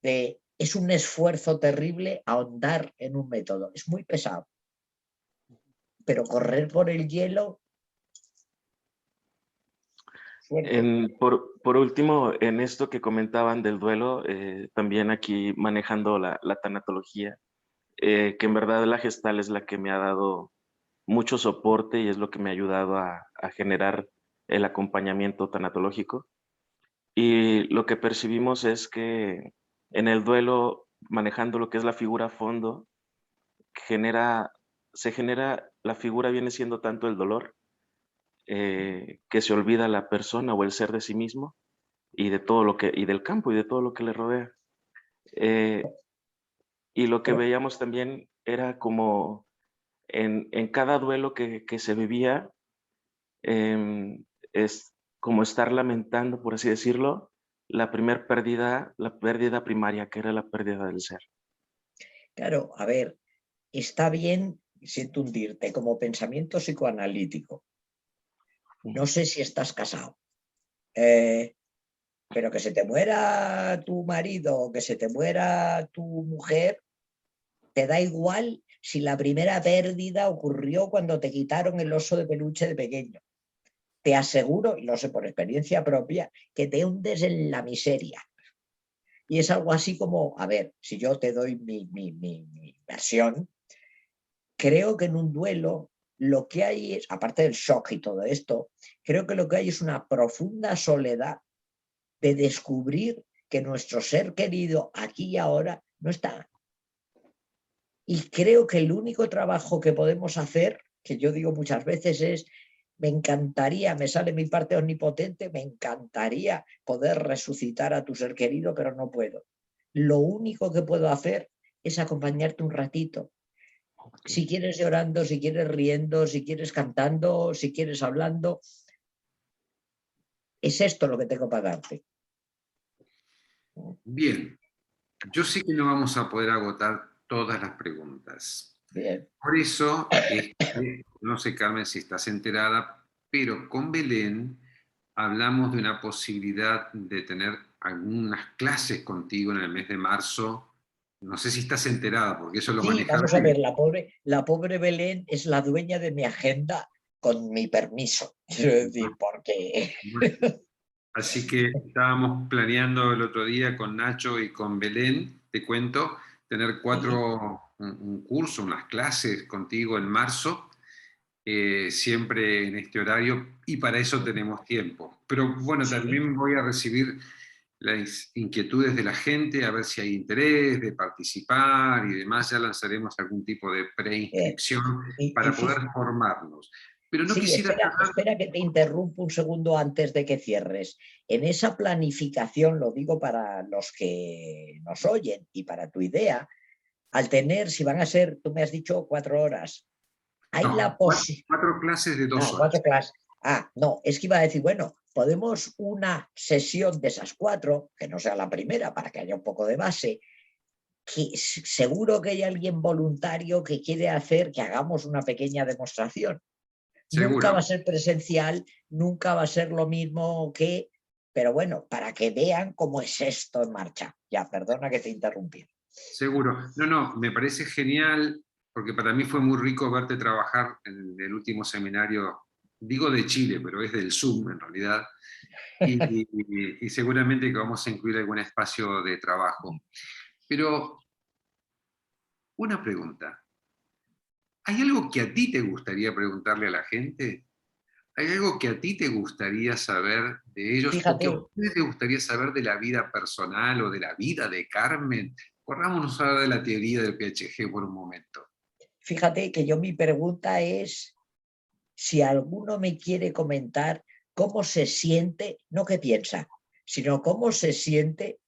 de es un esfuerzo terrible ahondar en un método. Es muy pesado. Pero correr por el hielo... Por último, en esto que comentaban del duelo, también aquí manejando la tanatología, que en verdad la Gestalt es la que me ha dado mucho soporte y es lo que me ha ayudado a generar el acompañamiento tanatológico. Y lo que percibimos es que en el duelo, manejando lo que es la figura a fondo, la figura viene siendo tanto el dolor, que se olvida la persona o el ser de sí mismo y de todo lo y del campo y de todo lo que le rodea. Y lo que veíamos también era como en cada duelo que se vivía, es como estar lamentando, por así decirlo, la pérdida primaria, que era la pérdida del ser. Claro, a ver, está bien, siento hundirte como pensamiento psicoanalítico. No sé si estás casado. Pero que se te muera tu marido o que se te muera tu mujer, te da igual si la primera pérdida ocurrió cuando te quitaron el oso de peluche de pequeño. Te aseguro, y lo sé por experiencia propia, que te hundes en la miseria. Y es algo así como, a ver, si yo te doy mi versión, creo que en un duelo lo que hay es, aparte del shock y todo esto, creo que lo que hay es una profunda soledad de descubrir que nuestro ser querido aquí y ahora no está. Y creo que el único trabajo que podemos hacer, que yo digo muchas veces, es, me encantaría, me sale mi parte omnipotente, me encantaría poder resucitar a tu ser querido, pero no puedo. Lo único que puedo hacer es acompañarte un ratito. Si quieres llorando, si quieres riendo, si quieres cantando, si quieres hablando. Es esto lo que tengo para darte. Bien, yo sé que no vamos a poder agotar todas las preguntas. Bien. Por eso, no sé, Carmen, si estás enterada, pero con Belén hablamos de una posibilidad de tener algunas clases contigo en el mes de marzo. No sé si estás enterada, porque eso lo Sí, maneja vamos a Belén. ver, la pobre Belén es la dueña de mi agenda con mi permiso. Quiero decir, porque... Así que estábamos planeando el otro día con Nacho y con Belén, te cuento, tener un curso, unas clases contigo en marzo, siempre en este horario, y para eso tenemos tiempo. Pero bueno, también voy a recibir las inquietudes de la gente, a ver si hay interés de participar y demás. Ya lanzaremos algún tipo de preinscripción para poder formarnos. Pero no quisiera... espera que te interrumpo un segundo antes de que cierres. En esa planificación, lo digo para los que nos oyen y para tu idea, al tener, si van a ser, tú me has dicho 4 horas, hay la posibilidad... 4 clases de 2 horas. 4 clases. No, es que iba a decir, bueno, podemos una sesión de esas 4, que no sea la primera, para que haya un poco de base, que seguro que hay alguien voluntario que quiere hacer que hagamos una pequeña demostración. Seguro. Nunca va a ser presencial, nunca va a ser lo mismo que... Pero bueno, para que vean cómo es esto en marcha. Ya, perdona que te interrumpí. Seguro. No, me parece genial, porque para mí fue muy rico verte trabajar en el último seminario, digo de Chile, pero es del Zoom en realidad, y seguramente que vamos a incluir algún espacio de trabajo. Pero, una pregunta. ¿Hay algo que a ti te gustaría preguntarle a la gente? ¿Hay algo que a ti te gustaría saber de ellos? Fíjate. ¿O que a ti te gustaría saber de la vida personal o de la vida de Carmen? Corrámonos a hablar de la teoría del PHG por un momento. Fíjate que yo mi pregunta es si alguno me quiere comentar cómo se siente, no qué piensa, sino cómo se siente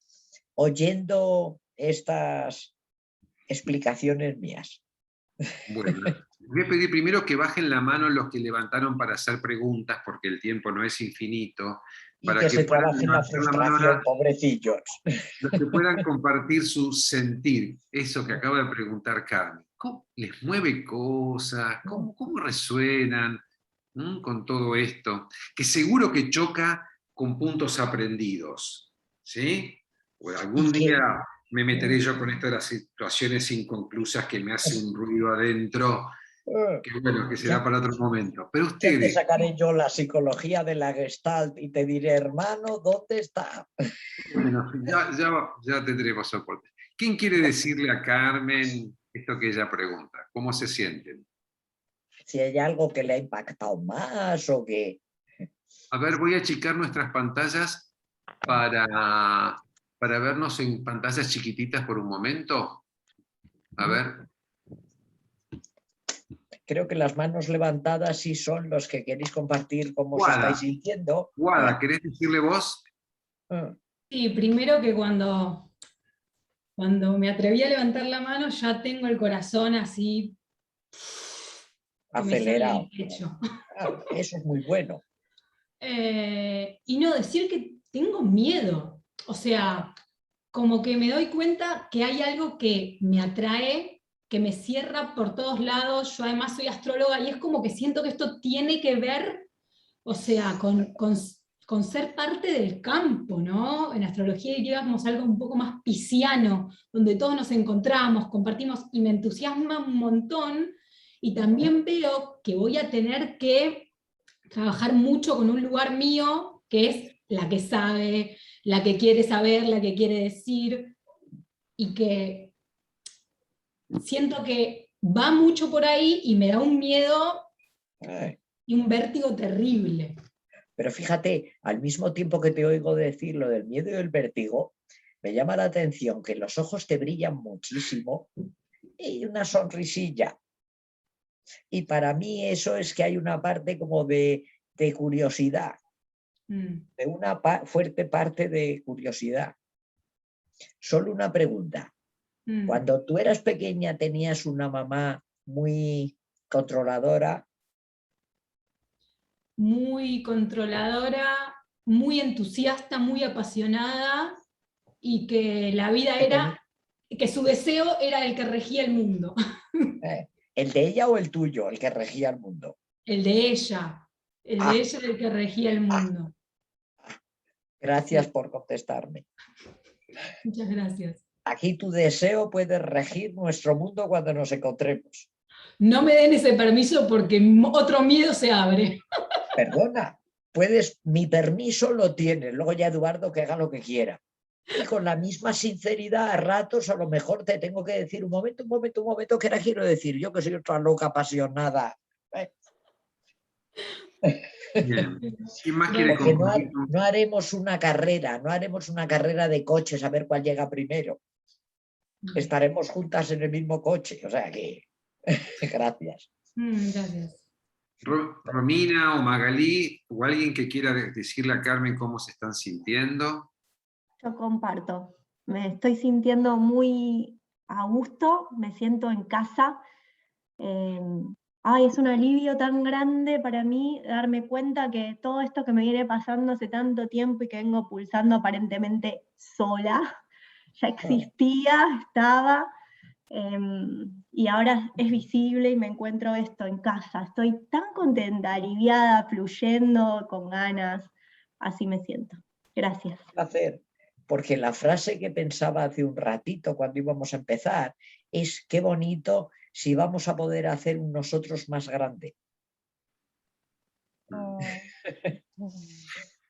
oyendo estas explicaciones mías. Bueno, voy a pedir primero que bajen la mano los que levantaron para hacer preguntas, porque el tiempo no es infinito. Y para que se trabajen la frustración, pobrecillos. Los que puedan compartir su sentir, eso que acaba de preguntar Carmen. ¿Cómo les mueve cosas? ¿Cómo resuenan con todo esto? Que seguro que choca con puntos aprendidos, ¿sí? O algún día me meteré yo con esto de las situaciones inconclusas que me hace un ruido adentro, que bueno, que será para otro momento. Pero ustedes... Ya te sacaré yo la psicología de la Gestalt y te diré, hermano, ¿dónde está? Bueno, ya tendremos soporte. ¿Quién quiere decirle a Carmen esto que ella pregunta? ¿Cómo se sienten? Si hay algo que le ha impactado más o que... A ver, voy a achicar nuestras pantallas para vernos en pantallas chiquititas por un momento. A ver. Creo que las manos levantadas sí son los que queréis compartir cómo os estáis sintiendo. Guada, ¿querés decirle vos? Sí, primero que cuando me atreví a levantar la mano ya tengo el corazón así acelerado. Eso es muy bueno. Y no decir que tengo miedo. O sea, como que me doy cuenta que hay algo que me atrae, que me cierra por todos lados. Yo además soy astróloga y es como que siento que esto tiene que ver, o sea, con con ser parte del campo, ¿no? En astrología diríamos algo un poco más pisciano, donde todos nos encontramos, compartimos, y me entusiasma un montón, y también veo que voy a tener que trabajar mucho con un lugar mío, que es la que sabe, la que quiere saber, la que quiere decir, y que siento que va mucho por ahí y me da un miedo y un vértigo terrible. Pero fíjate, al mismo tiempo que te oigo decir lo del miedo y el vértigo, me llama la atención que los ojos te brillan muchísimo y una sonrisilla. Y para mí eso es que hay una parte como de curiosidad, de una fuerte parte de curiosidad. Solo una pregunta. Cuando tú eras pequeña, ¿tenías una mamá muy controladora? Muy controladora, muy entusiasta, muy apasionada, y que la vida era, que su deseo era el que regía el mundo. ¿El de ella o el tuyo, el que regía el mundo? El de ella. El de ella era el que regía el mundo. Gracias por contestarme. Muchas gracias. Aquí tu deseo puede regir nuestro mundo cuando nos encontremos. No me den ese permiso porque otro miedo se abre. Perdona, mi permiso lo tienes, luego ya Eduardo que haga lo que quiera. Y con la misma sinceridad, a ratos a lo mejor te tengo que decir un momento, ¿qué era quiero decir? Yo que soy otra loca apasionada. Bien. ¿Quién más quiere compartir? No haremos una carrera de coches a ver cuál llega primero. Estaremos juntas en el mismo coche, o sea que gracias. Gracias. Romina o Magalí, o alguien que quiera decirle a Carmen cómo se están sintiendo. Yo comparto. Me estoy sintiendo muy a gusto, me siento en casa. Es un alivio tan grande para mí darme cuenta que todo esto que me viene pasando hace tanto tiempo y que vengo pulsando aparentemente sola, ya existía, estaba, y ahora es visible y me encuentro esto en casa. Estoy tan contenta, aliviada, fluyendo, con ganas, así me siento. Gracias. Un placer, porque la frase que pensaba hace un ratito cuando íbamos a empezar es qué bonito si vamos a poder hacer un nosotros más grande.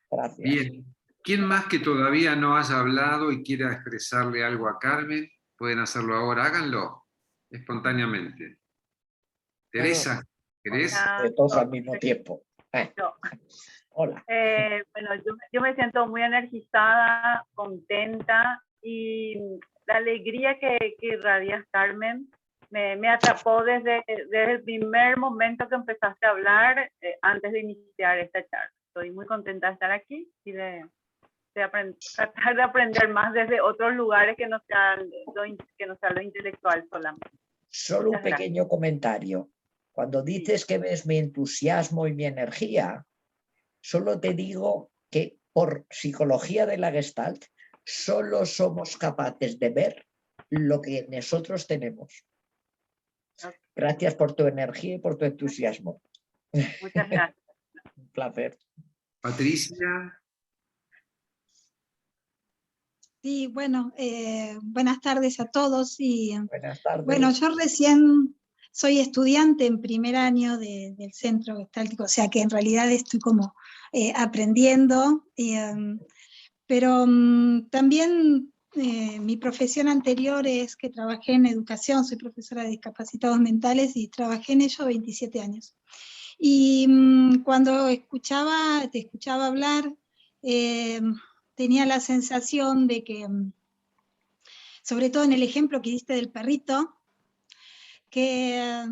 Gracias. Bien. ¿Quién más que todavía no haya hablado y quiera expresarle algo a Carmen? Pueden hacerlo ahora, háganlo espontáneamente. Teresa, ¿querés? De todos al mismo tiempo. Hola. Bueno, yo me siento muy energizada, contenta, y la alegría que irradias, Carmen, me atrapó desde el primer momento que empezaste a hablar, antes de iniciar esta charla. Estoy muy contenta de estar aquí y de tratar de aprender más desde otros lugares que no sea lo intelectual solamente. Solo un pequeño comentario. Cuando dices que ves mi entusiasmo y mi energía, solo te digo que por psicología de la Gestalt, solo somos capaces de ver lo que nosotros tenemos. Gracias por tu energía y por tu entusiasmo. Muchas gracias. Un placer. Patricia. Sí, bueno, buenas tardes a todos. Buenas tardes. Bueno, yo recién soy estudiante en primer año del Centro Gestáltico, o sea que en realidad estoy como aprendiendo, pero también mi profesión anterior es que trabajé en educación, soy profesora de discapacitados mentales y trabajé en ello 27 años. Y cuando te escuchaba hablar, tenía la sensación de que, sobre todo en el ejemplo que diste del perrito, que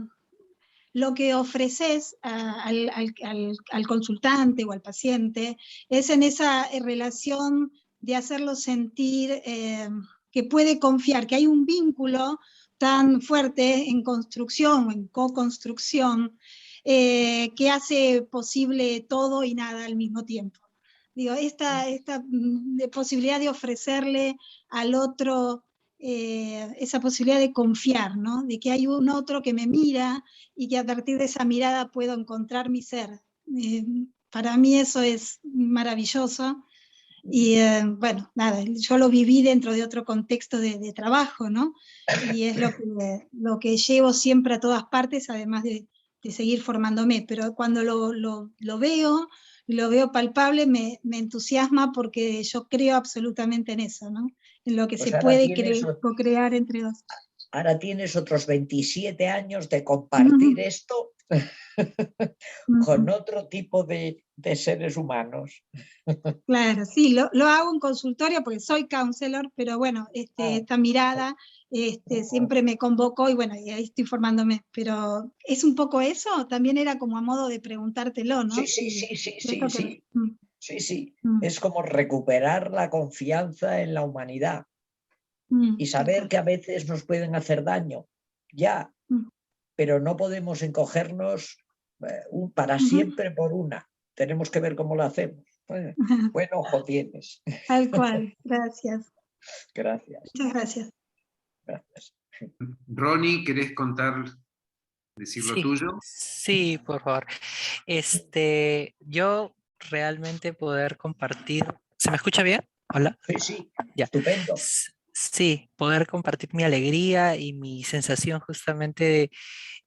lo que ofreces al consultante o al paciente es en esa relación de hacerlo sentir que puede confiar, que hay un vínculo tan fuerte en construcción o en co-construcción que hace posible todo y nada al mismo tiempo. Digo, esta posibilidad de ofrecerle al otro esa posibilidad de confiar, ¿no? De que hay un otro que me mira y que a partir de esa mirada puedo encontrar mi ser. para mí eso es maravilloso. Y bueno, nada, yo lo viví dentro de otro contexto de trabajo, ¿no? Y es lo que llevo siempre a todas partes, además de seguir formándome. Pero cuando lo veo palpable, me entusiasma porque yo creo absolutamente en eso, ¿no? En lo que Pues se puede co-crear entre dos. Ahora tienes otros 27 años de compartir esto con otro tipo de seres humanos. Claro, sí, lo hago en consultorio porque soy counselor, pero bueno, esta mirada siempre me convocó y bueno, y ahí estoy formándome. Pero es un poco eso, también era como a modo de preguntártelo, ¿no? Sí. Es como recuperar la confianza en la humanidad y saber que a veces nos pueden hacer daño, ya, pero no podemos encogernos para siempre por una. Tenemos que ver cómo lo hacemos. Buen ojo tienes. Tal cual, gracias. Gracias. Muchas gracias. Gracias. Ronnie, ¿querés decir lo tuyo? Sí, por favor. Yo realmente poder compartir. ¿Se me escucha bien? Hola. Sí, ya. Estupendo. Sí, poder compartir mi alegría y mi sensación justamente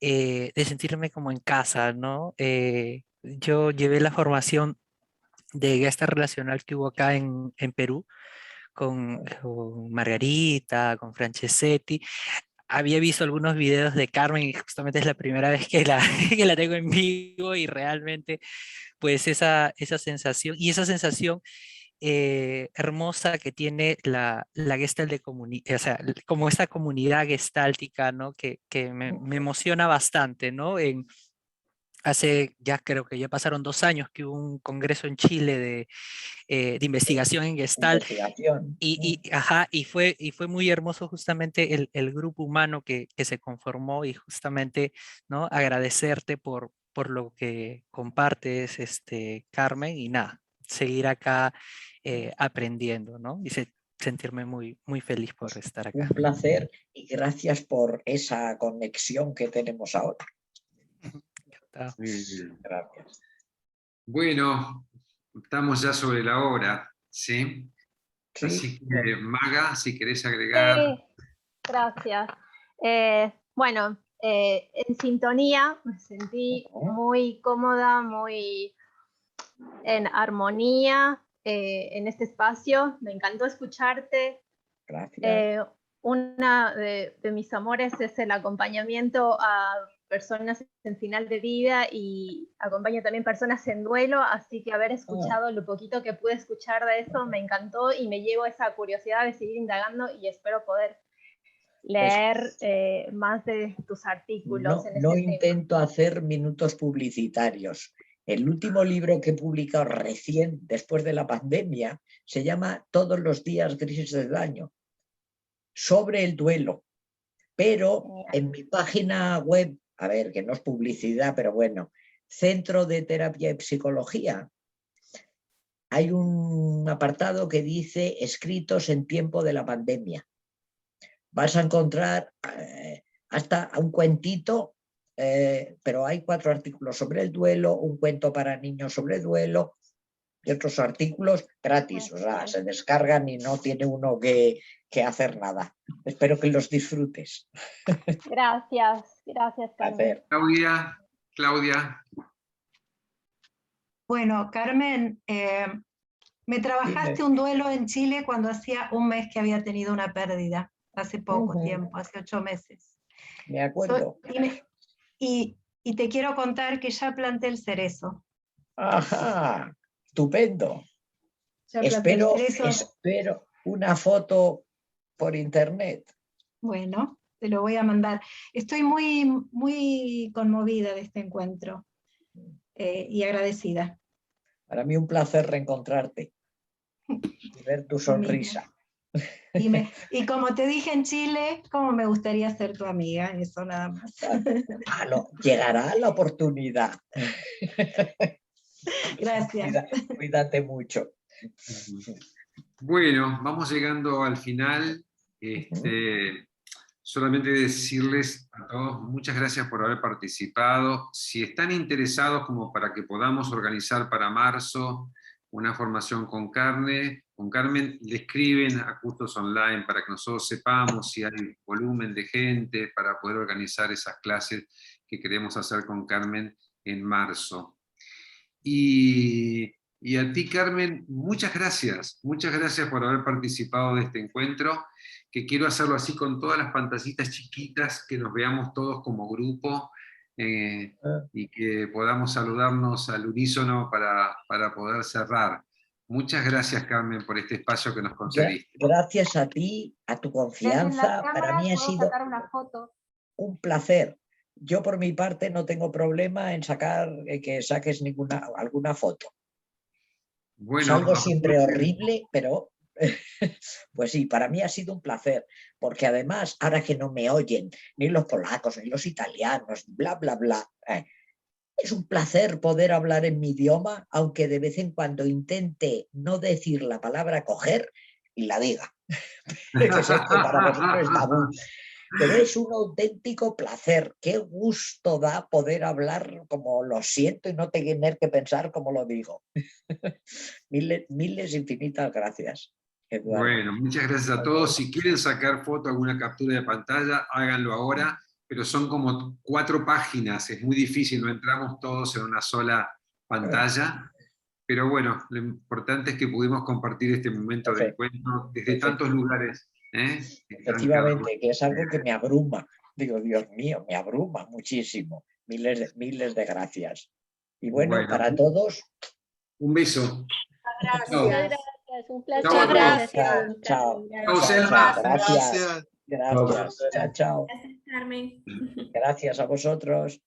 de sentirme como en casa, ¿no? Yo llevé la formación de gesta relacional que hubo acá en Perú con Margarita, con Francesetti. Había visto algunos videos de Carmen y justamente es la primera vez que que la tengo en vivo y realmente pues esa sensación y esa sensación hermosa que tiene la Gestalt de comunidad, o sea, como esta comunidad gestáltica, ¿no? Que me emociona bastante, ¿no? Hace ya creo que ya pasaron 2 años que hubo un congreso en Chile de investigación en Gestalt. Y fue muy hermoso justamente el grupo humano que se conformó y justamente, ¿no? Agradecerte por lo que compartes, Carmen, y nada, seguir acá aprendiendo, ¿no? Y sentirme muy, muy feliz por estar acá. Un placer y gracias por esa conexión que tenemos ahora. Gracias. Bueno, estamos ya sobre la hora, ¿sí? Así que, Maga, si querés agregar. Sí, gracias. Bueno, en sintonía, me sentí muy cómoda, muy en armonía en este espacio. Me encantó escucharte. Gracias. Una de mis amores es el acompañamiento a personas en final de vida y acompaño también personas en duelo, así que haber escuchado lo poquito que pude escuchar de eso me encantó y me llevo esa curiosidad de seguir indagando y espero poder leer más de tus artículos. No intento hacer minutos publicitarios. El último libro que he publicado recién, después de la pandemia, se llama Todos los días grises del año, sobre el duelo. Pero en mi página web, a ver, que no es publicidad, pero bueno, Centro de Terapia y Psicología, hay un apartado que dice escritos en tiempo de la pandemia. Vas a encontrar hasta un cuentito, pero hay 4 artículos sobre el duelo, un cuento para niños sobre el duelo y otros artículos gratis, o sea, se descargan y no tiene uno que hacer nada. Espero que los disfrutes. Gracias, Carmen. Claudia. Bueno, Carmen, me trabajaste un duelo en Chile cuando hacía un mes que había tenido una pérdida, hace poco tiempo, hace 8 meses. Me acuerdo. Y te quiero contar que ya planté el cerezo. Ajá, estupendo. Espero una foto por internet. Bueno, te lo voy a mandar. Estoy muy, muy conmovida de este encuentro y agradecida. Para mí un placer reencontrarte y ver tu sonrisa. Y como te dije en Chile, cómo me gustaría ser tu amiga, eso nada más. Llegará la oportunidad. Gracias. Cuídate mucho. Bueno, vamos llegando al final. solamente decirles a todos muchas gracias por haber participado. Si están interesados como para que podamos organizar para marzo una formación con Carmen, le escriben a Cursos Online para que nosotros sepamos si hay volumen de gente para poder organizar esas clases que queremos hacer con Carmen en marzo. Y a ti, Carmen, muchas gracias por haber participado de este encuentro, que quiero hacerlo así con todas las pantallitas chiquitas, que nos veamos todos como grupo, y que podamos saludarnos al unísono para poder cerrar. Muchas gracias, Carmen, por este espacio que nos concediste. Gracias a ti, a tu confianza. Para mí ha sido un placer. Yo por mi parte no tengo problema en que saques alguna foto. Bueno, Salgo siempre horrible, pero pues sí, para mí ha sido un placer, porque además, ahora que no me oyen ni los polacos, ni los italianos, bla, bla, bla, es un placer poder hablar en mi idioma, aunque de vez en cuando intente no decir la palabra coger y la diga. Que sé que para vosotros es tabú. Pero es un auténtico placer. Qué gusto da poder hablar como lo siento y no tener que pensar como lo digo. Miles infinitas gracias, Eduardo. Bueno, muchas gracias a todos. Si quieren sacar foto, alguna captura de pantalla, háganlo ahora, pero son como 4 páginas, es muy difícil, no entramos todos en una sola pantalla. Pero bueno, lo importante es que pudimos compartir este momento de encuentro desde tantos lugares. Efectivamente, que es algo que me abruma. Digo, Dios mío, me abruma muchísimo. Miles de gracias. Y bueno, para todos. Un beso. Gracias. Un placer. Chao. Gracias. Chao. Gracias. Gracias. Chao. Gracias, Carmen. Gracias a vosotros.